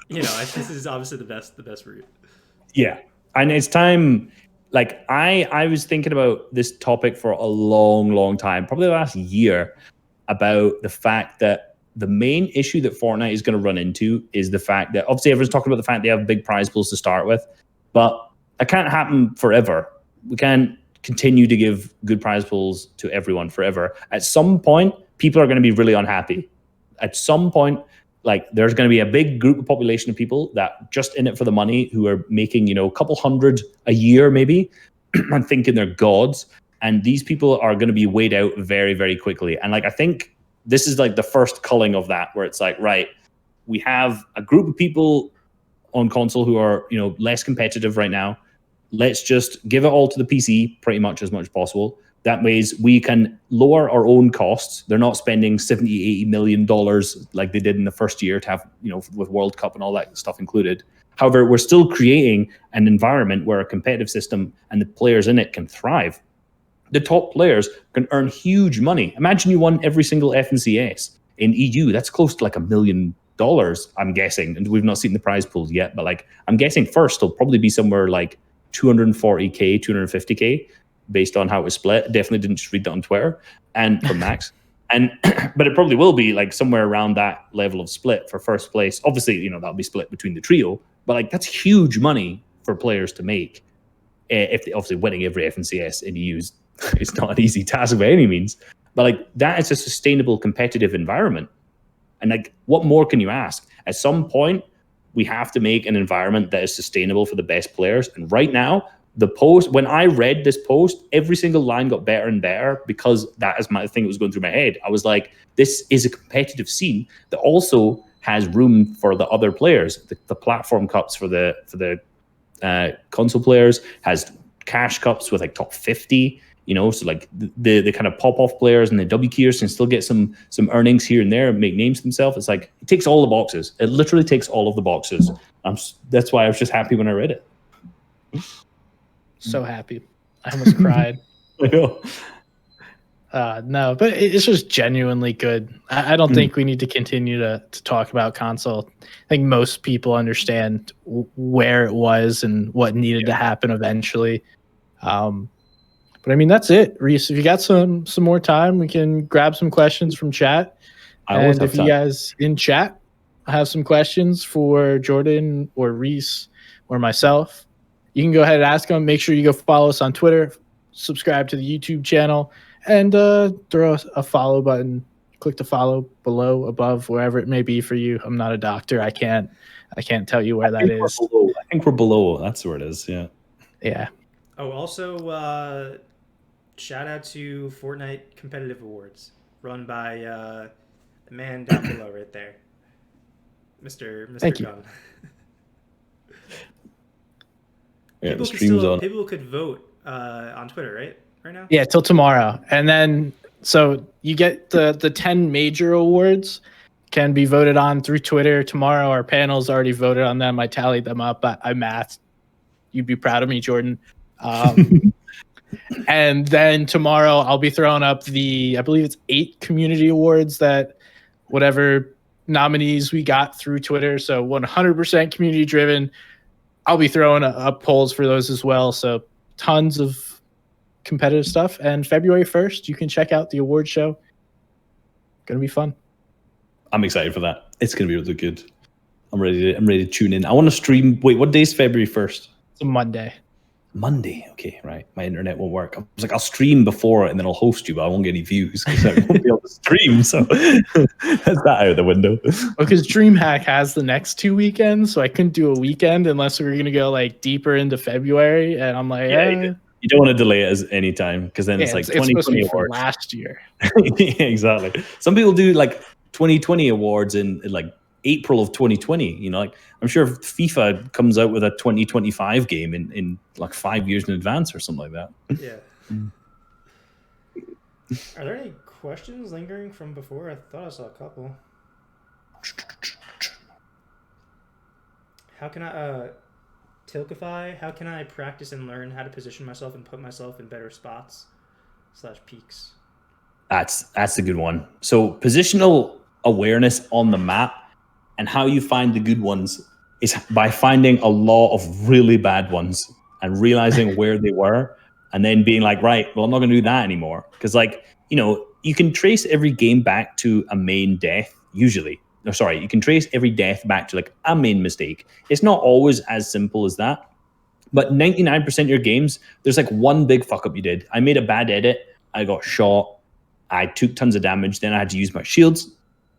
you know, this is obviously the best route. Yeah, and it's time. Like I was thinking about this topic for a long time, probably the last year, about the fact that the main issue that Fortnite is going to run into is the fact that obviously everyone's talking about the fact they have big prize pools to start with, but that can't happen forever. We can't continue to give good prize pools to everyone forever. At some point, people are going to be really unhappy. At some point, like there's going to be a big group of population of people that just in it for the money, who are making, you know, a couple hundred a year maybe, and thinking they're gods. And these people are going to be weighed out very, very quickly. And like, I think this is like the first culling of that, where it's like, right, we have a group of people on console who are, you know, less competitive right now. Let's just give it all to the PC pretty much as possible. That means we can lower our own costs. They're not spending $70-80 million like they did in the first year to have, you know, with World Cup and all that stuff included. However, we're still creating an environment where a competitive system and the players in it can thrive. The top players can earn huge money. Imagine you won every single FNCS in EU. That's close to like $1 million, I'm guessing. And we've not seen the prize pools yet, but like I'm guessing first it'll probably be somewhere like 240K, 250K, based on how it was split. Definitely didn't just read that on Twitter and from Max. And but it probably will be like somewhere around that level of split for first place. Obviously, you know, that'll be split between the trio, but like that's huge money for players to make. If they, obviously winning every FNCS in EU is it's not an easy task by any means, but like that is a sustainable competitive environment. And like, what more can you ask? At some point, we have to make an environment that is sustainable for the best players. And right now, the post, when I read this post, every single line got better and better, because that is my thing that was going through my head. I was like, this is a competitive scene that also has room for the other players. The platform cups for the console players has cash cups with like top 50. You know, so like the kind of pop-off players and the W keys can still get some earnings here and there and make names for themselves. It's like, it takes all the boxes. It literally takes all of the boxes. That's why I was just happy when I read it. So happy. I almost cried. I know. No, but it's just genuinely good. I don't think we need to continue to talk about console. I think most people understand where it was and what needed to happen eventually. But I mean, that's it. Reiss, if you got some more time, we can grab some questions from chat. And if you guys in chat have some questions for Jordan or Reiss or myself, you can go ahead and ask them. Make sure you go follow us on Twitter, subscribe to the YouTube channel, and throw a follow button. Click the follow below, above, wherever it may be for you. I'm not a doctor. I can't tell you where that is. I think we're below. That's where it is. Yeah. Yeah. Oh, also, shout out to Fortnite Competitive Awards, run by the man down below right there, Mr. Thank Gunn. Yeah, people could vote on Twitter, right now? Yeah, till tomorrow. And then, so you get the 10 major awards can be voted on through Twitter. Tomorrow, our panel's already voted on them. I tallied them up. I mathed. You'd be proud of me, Jordan. And then tomorrow I'll be throwing up I believe it's 8 community awards, that whatever nominees we got through Twitter. So 100% community driven. I'll be throwing up polls for those as well. So tons of competitive stuff. And February 1st, you can check out the award show. Gonna be fun. I'm excited for that. It's gonna be really good. I'm ready to tune in. I want to stream. Wait, what day is February 1st? It's a Monday. Monday. Okay, right. My internet won't work. I was like, I'll stream before and then I'll host you, but I won't get any views because I won't be able to stream. So that's that out of the window. Because DreamHack has the next 2 weekends, so I couldn't do a weekend unless we were gonna go like deeper into February. And I'm like, you don't want to delay it as any time because then it's like it's supposed to 2020 be from awards. last year. Yeah, exactly. Some people do like 2020 awards in like April of 2020. You know, like I'm sure FIFA comes out with a 2025 game in like 5 years in advance or something like that. Yeah. Are there any questions lingering from before? I thought I saw a couple. How can I Tilkify? How can I practice and learn how to position myself and put myself in better spots / peaks? That's a good one. So positional awareness on the map and how you find the good ones is by finding a lot of really bad ones and realizing where they were and then being like, right, well, I'm not going to do that anymore. Because like, you know, you can trace every game back to a main death usually. No, sorry, you can trace every death back to like a main mistake. It's not always as simple as that. But 99% of your games, there's like one big fuck up you did. I made a bad edit. I got shot. I took tons of damage. Then I had to use my shields.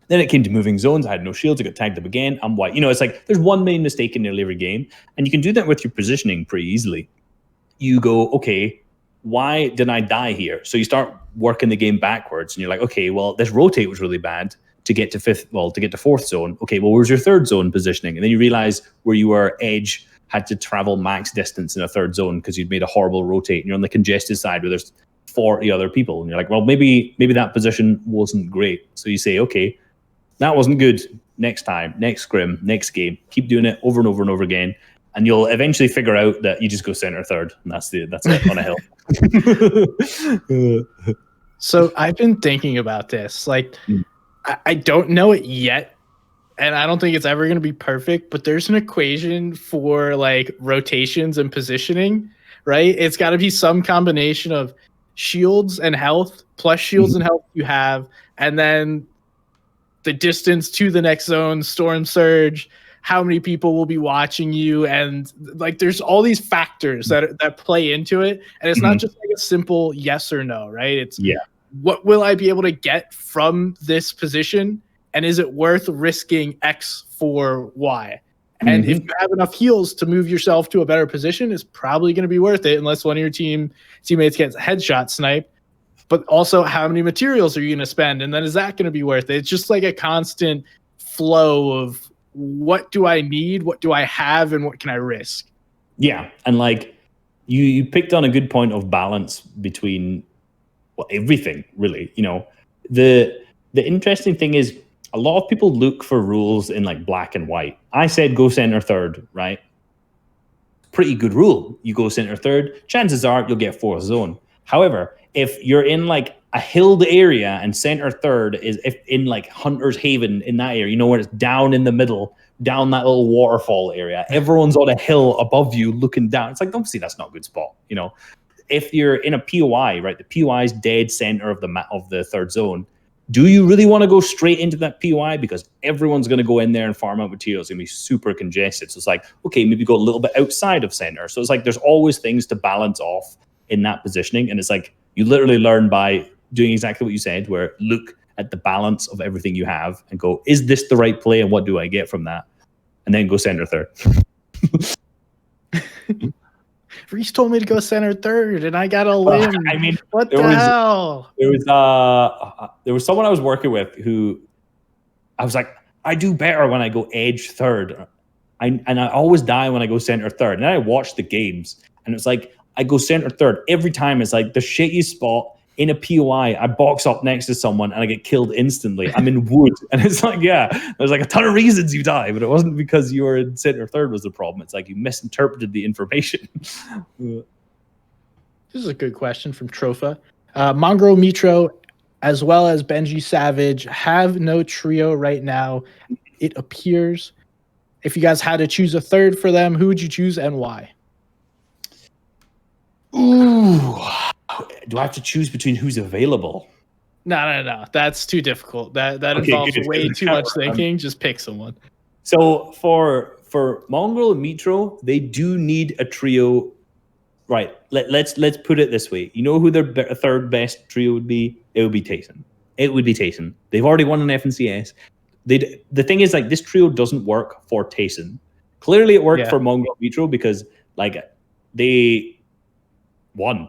Then it came to moving zones. I had no shields. I got tagged up again. I'm white. You know, it's like there's one main mistake in nearly every game. And you can do that with your positioning pretty easily. You go, okay, why did I die here? So you start working the game backwards and you're like, okay, well, this rotate was really bad to get to fourth zone. Okay, well, where's your third zone positioning? And then you realize where you were edge had to travel max distance in a third zone because you'd made a horrible rotate and you're on the congested side where there's 40 other people. And you're like, well, maybe that position wasn't great. So you say, okay, that wasn't good. Next time, next scrim, next game, keep doing it over and over and over again. And you'll eventually figure out that you just go center third. And that's it on a hill. So I've been thinking about this. Like, I don't know it yet, and I don't think it's ever going to be perfect, but there's an equation for like rotations and positioning, right? It's got to be some combination of shields and health plus shields and health you have, and then the distance to the next zone, storm surge, how many people will be watching you, and like there's all these factors that play into it, and it's not just like a simple yes or no, right? It's what will I be able to get from this position, and is it worth risking X for Y? And if you have enough heals to move yourself to a better position, it's probably going to be worth it, unless one of your teammates gets headshot sniped. But also, how many materials are you going to spend, and then is that going to be worth it? It's just like a constant flow of what do I need, what do I have, and what can I risk? Yeah, and like you picked on a good point of balance between everything, really. You know, the interesting thing is a lot of people look for rules in like black and white. I said go center third, right? Pretty good rule. You go center third, chances are you'll get fourth zone. However, if you're in like a hilled area and center third is if in like Hunter's Haven in that area, you know, where it's down in the middle, down that little waterfall area, everyone's on a hill above you looking down. It's like, obviously that's not a good spot, you know. If you're in a POI, right, the POI is dead center of the third zone. Do you really want to go straight into that POI? Because everyone's going to go in there and farm out materials. It's going to be super congested. So it's like, okay, maybe go a little bit outside of center. So it's like there's always things to balance off in that positioning. And it's like you literally learn by doing exactly what you said, where look at the balance of everything you have and go, is this the right play? And what do I get from that? And then go center third. Reiss told me to go center third, and I got a limb. I mean, what the hell? There was someone I was working with who I was like, I do better when I go edge third. And I always die when I go center third. And then I watch the games, and it's like I go center third every time. It's like the shitty spot in a POI. I box up next to someone and I get killed instantly. I'm in wood, and it's like, yeah, there's like a ton of reasons you die, but it wasn't because you were in center third was the problem. It's like you misinterpreted the information. This is a good question from Trofa. Mongrel Mitro, as well as Benji Savage, have no trio right now, it appears. If you guys had to choose a third for them, who would you choose and why? Ooh. Do I have to choose between who's available? No. That's too difficult. That involves way too much thinking. Just pick someone. So for Mongrel and Mitro, they do need a trio right. Let's put it this way. You know who their third best trio would be? It would be Tayson. It would be Tayson. They've already won an FNCS. The thing is, like, this trio doesn't work for Tayson. Clearly, it worked for Mongrel Vitro because, like, they won.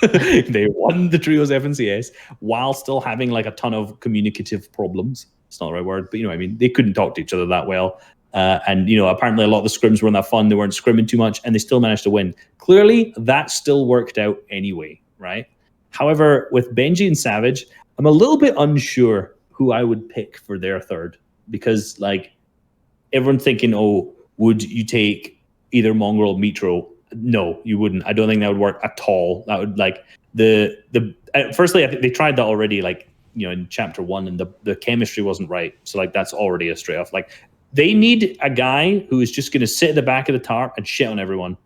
They won the trio's FNCS while still having like a ton of communicative problems. It's not the right word, but you know what I mean. They couldn't talk to each other that well. And, you know, apparently a lot of the scrims weren't that fun. They weren't scrimming too much, and they still managed to win. Clearly, that still worked out anyway, right? However, with Benji and Savage, I'm a little bit unsure who I would pick for their third, because, like, everyone's thinking, oh, would you take either Mongrel or Mitro? No, you wouldn't. I don't think that would work at all. That would, like, firstly, I think they tried that already, like, you know, in chapter 1, and the chemistry wasn't right. So, like, that's already a straight off. Like, they need a guy who is just going to sit at the back of the tarp and shit on everyone.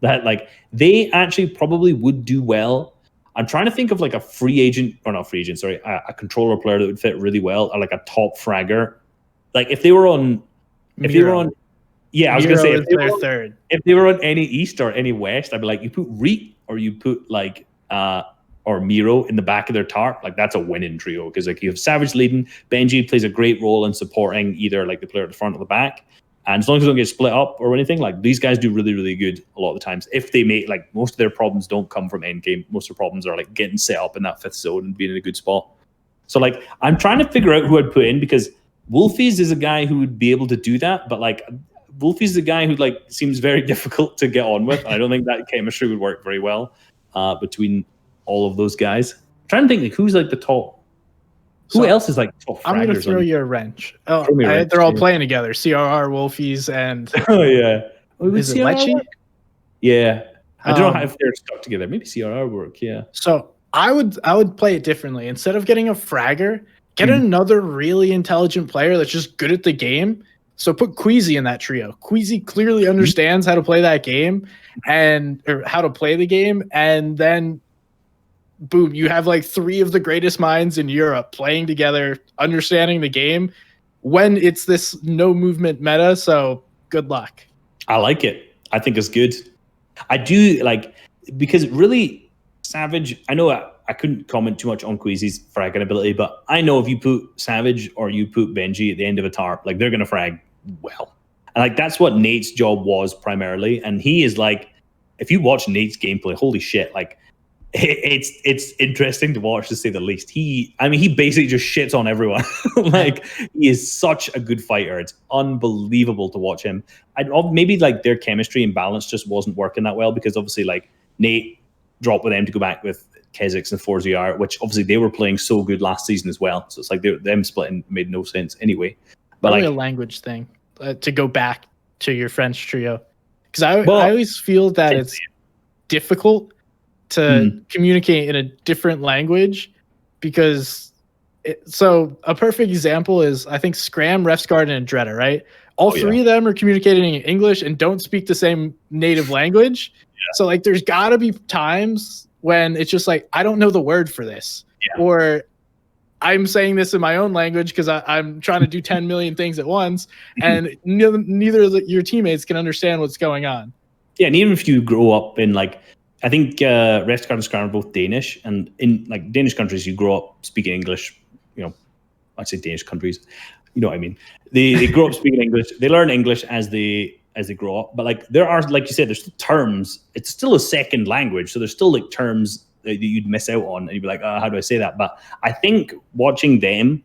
That, like, they actually probably would do well. I'm trying to think of, like, a free agent, or not free agent, sorry, a controller player that would fit really well, or like a top fragger. Like, if they were on, yeah, I was going to say, if they were on any East or any West, I'd be like, you put Reek or you put, like, or Miro in the back of their tarp, like, that's a winning trio, because, like, you have Savage leading, Benji plays a great role in supporting either, like, the player at the front or the back, and as long as they don't get split up or anything, like, these guys do really, really good a lot of the times. If they make, like, most of their problems don't come from endgame, most of their problems are, like, getting set up in that 5th zone and being in a good spot. So, like, I'm trying to figure out who I'd put in, because Wolfies is a guy who would be able to do that, but, like, Wolfies is a guy who, like, seems very difficult to get on with. I don't think that chemistry would work very well between all of those guys. I'm trying to think, like, who's, like, the top. Who else is, like, top fraggers? I'm going to throw you a wrench. Oh, they're all playing together. CRR, Wolfies, and... Oh, yeah. Is it Lecce? Yeah. I don't know if they're stuck together. Maybe CRR work, yeah. So I would play it differently. Instead of getting a fragger, get another really intelligent player that's just good at the game. So put Queasy in that trio. Queasy clearly understands how to play that game, or how to play the game, and then boom, you have, like, 3 of the greatest minds in Europe playing together, understanding the game when it's this no movement meta. So good luck. I like it. I think it's good. I do, like, because really Savage, I know I couldn't comment too much on Queasy's fragging ability, but I know if you put Savage or you put Benji at the end of a tarp, like, they're going to frag well. And, like, that's what Nate's job was primarily. And he is, like, if you watch Nate's gameplay, holy shit, like, it's interesting to watch, to say the least. He basically just shits on everyone. Like, he is such a good fighter. It's unbelievable to watch him. Maybe, like, their chemistry and balance just wasn't working that well, because obviously, like, Nate dropped with them to go back with Kezix and 4ZR, which obviously they were playing so good last season as well. So it's like them splitting made no sense anyway. But probably, like, a language thing to go back to your French trio, because I always feel that it's difficult to communicate in a different language, because so a perfect example is, I think, Scram, Refsguard, and Dreda, right? All 3 of them are communicating in English and don't speak the same native language. So, like, there's got to be times when it's just like, I don't know the word for this, or I'm saying this in my own language because I'm trying to do 10 million things at once, and neither of your teammates can understand what's going on. Yeah, and even if you grow up in, like, I think Refsguard and Scram are both Danish, and in, like, Danish countries, you grow up speaking English. You know, I'd say Danish countries. You know what I mean? They grow up speaking English. They learn English as they grow up. But, like, there are, like you said, there's still terms. It's still a second language, so there's still, like, terms that you'd miss out on, and you'd be like, how do I say that? But I think watching them,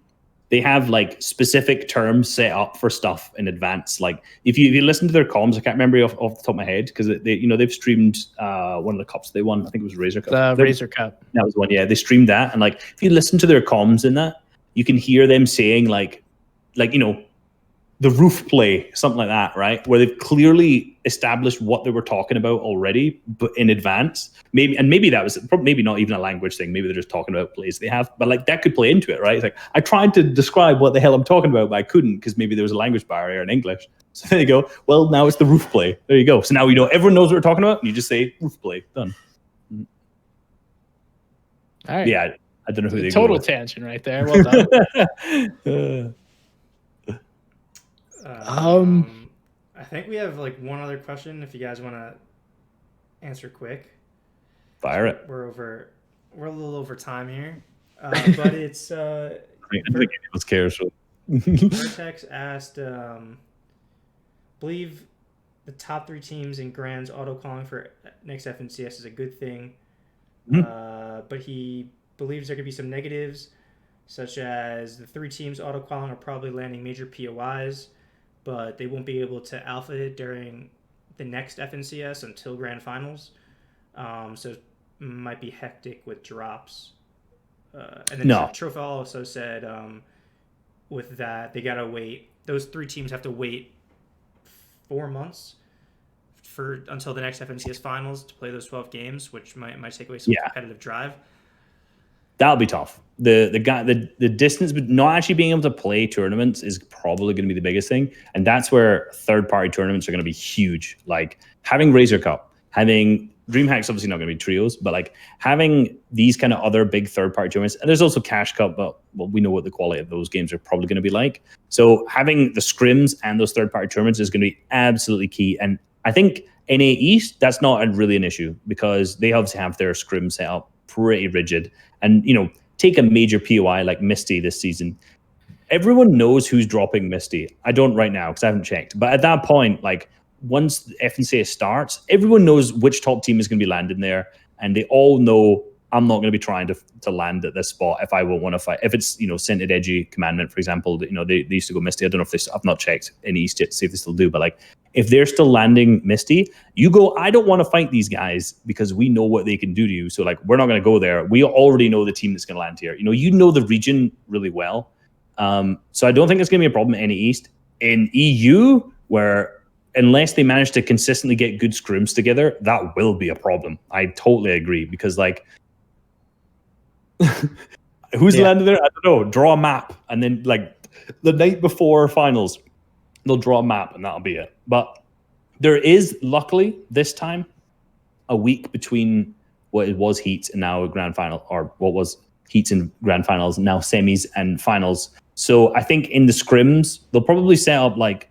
they have, like, specific terms set up for stuff in advance. Like, if you listen to their comms, I can't remember off the top of my head, because they've streamed one of the cups they won. I think it was Razor Cup. The Razor Cup. That was one. Yeah, they streamed that, and, like, if you listen to their comms in that, you can hear them saying, like, you know, the roof play, something like that, right? Where they've clearly established what they were talking about already, but in advance. Maybe that was maybe not even a language thing. Maybe they're just talking about plays they have, but, like, that could play into it, right? It's like, I tried to describe what the hell I'm talking about, but I couldn't, because maybe there was a language barrier in English. So there you go. Well, now it's the roof play. There you go. So now we know everyone knows what we're talking about, and you just say roof play. Done. All right. Yeah, I don't know who they total tangent right there. Well done. I think we have, like, one other question if you guys want to answer quick. Fire it. We're a little over time here, but it's I think anyone else cares. Vertex asked, believe the top 3 teams in Grand's auto calling for next FNCS is a good thing, but he believes there could be some negatives, such as the 3 teams auto calling are probably landing major POIs, but they won't be able to alpha it during the next FNCS until Grand Finals. So it might be hectic with drops. And then Trofal also said with that, they got to wait. Those 3 teams have to wait 4 months until the next FNCS Finals to play those 12 games, which might take away some competitive drive. That'll be tough. The distance, but not actually being able to play tournaments is probably going to be the biggest thing, and that's where third-party tournaments are going to be huge. Like having Razor Cup, having DreamHack's obviously not going to be trios, but like having these kind of other big third-party tournaments. And there's also Cash Cup, but we know what the quality of those games are probably going to be like. So having the scrims and those third-party tournaments is going to be absolutely key. And I think NA East, that's not really an issue because they obviously have their scrim set up pretty rigid. And, take a major POI like Misty this season. Everyone knows who's dropping Misty. I don't right now because I haven't checked. But at that point, like once the FNCS starts, everyone knows which top team is going to be landing there. And they all know I'm not going to be trying to land at this spot if I will want to fight. If it's, Scented Edgy Commandment, for example, they used to go Misty. I don't know if I've not checked in East yet to see if they still do. But like if they're still landing Misty, you go, I don't want to fight these guys because we know what they can do to you. So like, we're not going to go there. We already know the team that's going to land here. You know the region really well. So I don't think it's going to be a problem in any East. In EU, where unless they manage to consistently get good scrims together, that will be a problem. I totally agree because like, who's landed there? I don't know. Draw a map and then like the night before finals, they'll draw a map and that'll be it. But there is, luckily, this time, a week between what it was heats and now a grand final, or what was heats and grand finals, now semis and finals. So I think in the scrims, they'll probably set up like,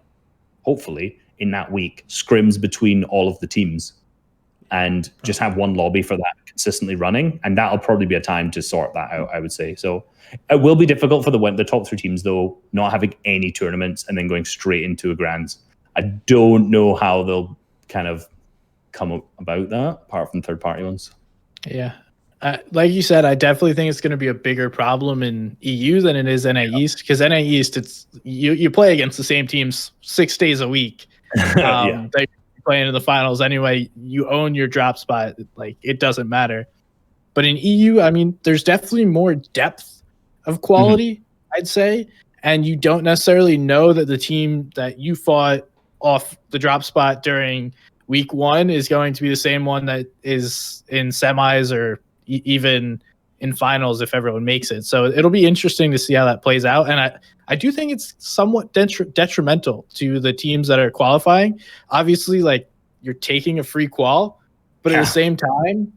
hopefully, in that week, scrims between all of the teams and just have one lobby for that consistently running. And that'll probably be a time to sort that out, I would say. So it will be difficult for the top 3 teams, though, not having any tournaments and then going straight into a grands. I don't know how they'll kind of come about that, apart from third-party ones. Yeah. Like you said, I definitely think it's going to be a bigger problem in EU than it is NA East, because NA East, it's you play against the same teams 6 days a week. They play into the finals anyway. You own your drop spot. Like, it doesn't matter. But in EU, I mean, there's definitely more depth of quality, I'd say. And you don't necessarily know that the team that you fought off the drop spot during week 1 is going to be the same one that is in semis or even in finals if everyone makes it. So it'll be interesting to see how that plays out. And I do think it's somewhat detrimental to the teams that are qualifying. Obviously, like, you're taking a free qual, but at the same time,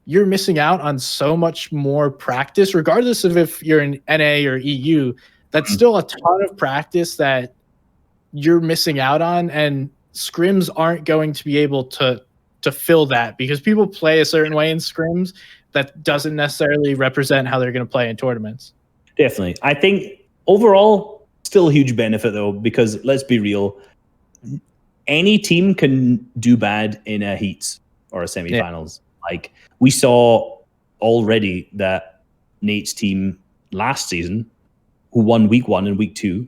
you're missing out on so much more practice, regardless of if you're in NA or EU. That's still a ton of practice that you're missing out on, and scrims aren't going to be able to fill that, because people play a certain way in scrims that doesn't necessarily represent how they're going to play in tournaments. Definitely. I think overall, still a huge benefit, though, because let's be real, any team can do bad in a heats or a semifinals. Like, we saw already that Nate's team last season, who won week 1 and week 2,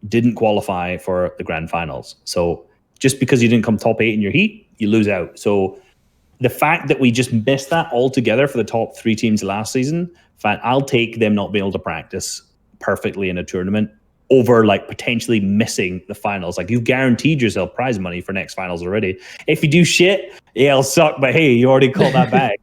didn't qualify for the grand finals. So just because you didn't come top 8 in your heat, you lose out. So the fact that we just missed that altogether for the top 3 teams last season, I'll take them not being able to practice perfectly in a tournament over like potentially missing the finals. Like, you've guaranteed yourself prize money for next finals already. If you do shit, yeah, it'll suck, but hey, you already caught that bag.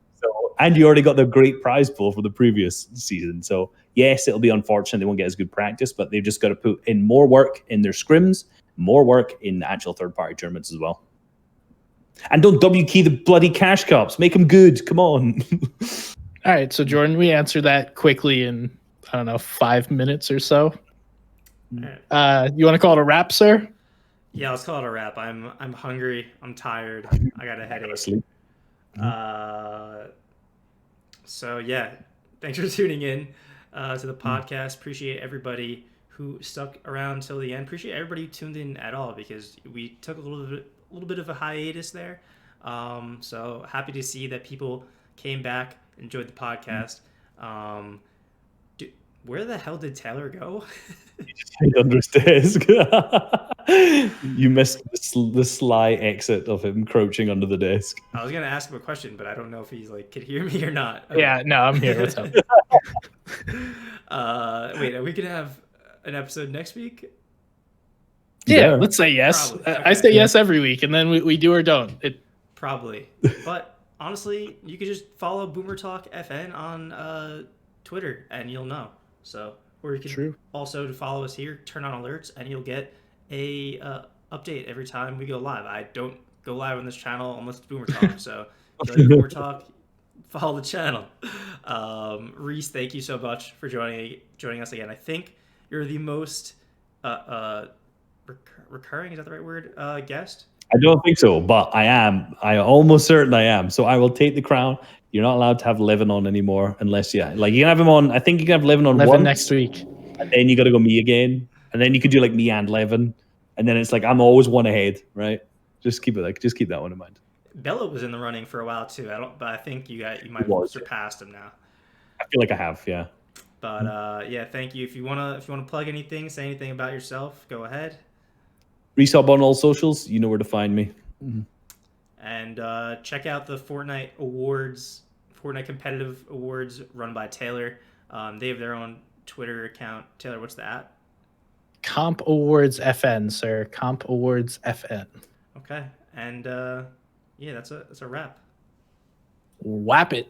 And you already got the great prize pool for the previous season. So yes, it'll be unfortunate they won't get as good practice, but they've just got to put in more work in their scrims, more work in the actual third-party tournaments as well. And don't W-key the bloody cash cups. Make them good. Come on. All right, so Jordan, we answered that quickly in, I don't know, 5 minutes or so. You want to call it a wrap, sir? Yeah, let's call it a wrap. I'm hungry. I'm tired. I got a headache. So yeah, thanks for tuning in to the podcast. Appreciate everybody who stuck around till the end. Appreciate everybody who tuned in at all, because we took a little bit of a hiatus there. So happy to see that people came back, enjoyed the podcast. Where the hell did Taylor go? Under his desk. You missed the sly exit of him crouching under the desk. I was gonna ask him a question, but I don't know if he's like could hear me or not. Okay. Yeah, no, I'm here. What's up? Wait, are we gonna have an episode next week? Yeah, let's say yes. Probably. I say yes every week, and then we do or don't. Probably. But honestly, you could just follow Boomer Talk FN on Twitter, and you'll know. So, or you can also follow us here, turn on alerts, and you'll get a update every time we go live. I don't go live on this channel unless it's Boomer Talk. So, if you like Boomer Talk, follow the channel. Reiss, thank you so much for joining us again. I think you're the most recurring, is that the right word, guest? I don't think so, but I am. I'm almost certain I am. So I will take the crown. You're not allowed to have Levin on anymore unless, like you can have him on. I think you can have Levin on Levin once, next week. and then you got to go me again. And then you could do like me and Levin. And then it's like, I'm always one ahead, right? Just keep that one in mind. Bella was in the running for a while too. But I think you might have surpassed him now. I feel like I have, yeah. But yeah, thank you. If you wanna plug anything, say anything about yourself, go ahead. ReissHub on all socials. You know where to find me. And check out the Fortnite competitive awards run by Taylor. They have their own Twitter account. Taylor, what's the app? Comp Awards FN, sir. Comp Awards FN. Okay. And yeah, that's a wrap. Whap it.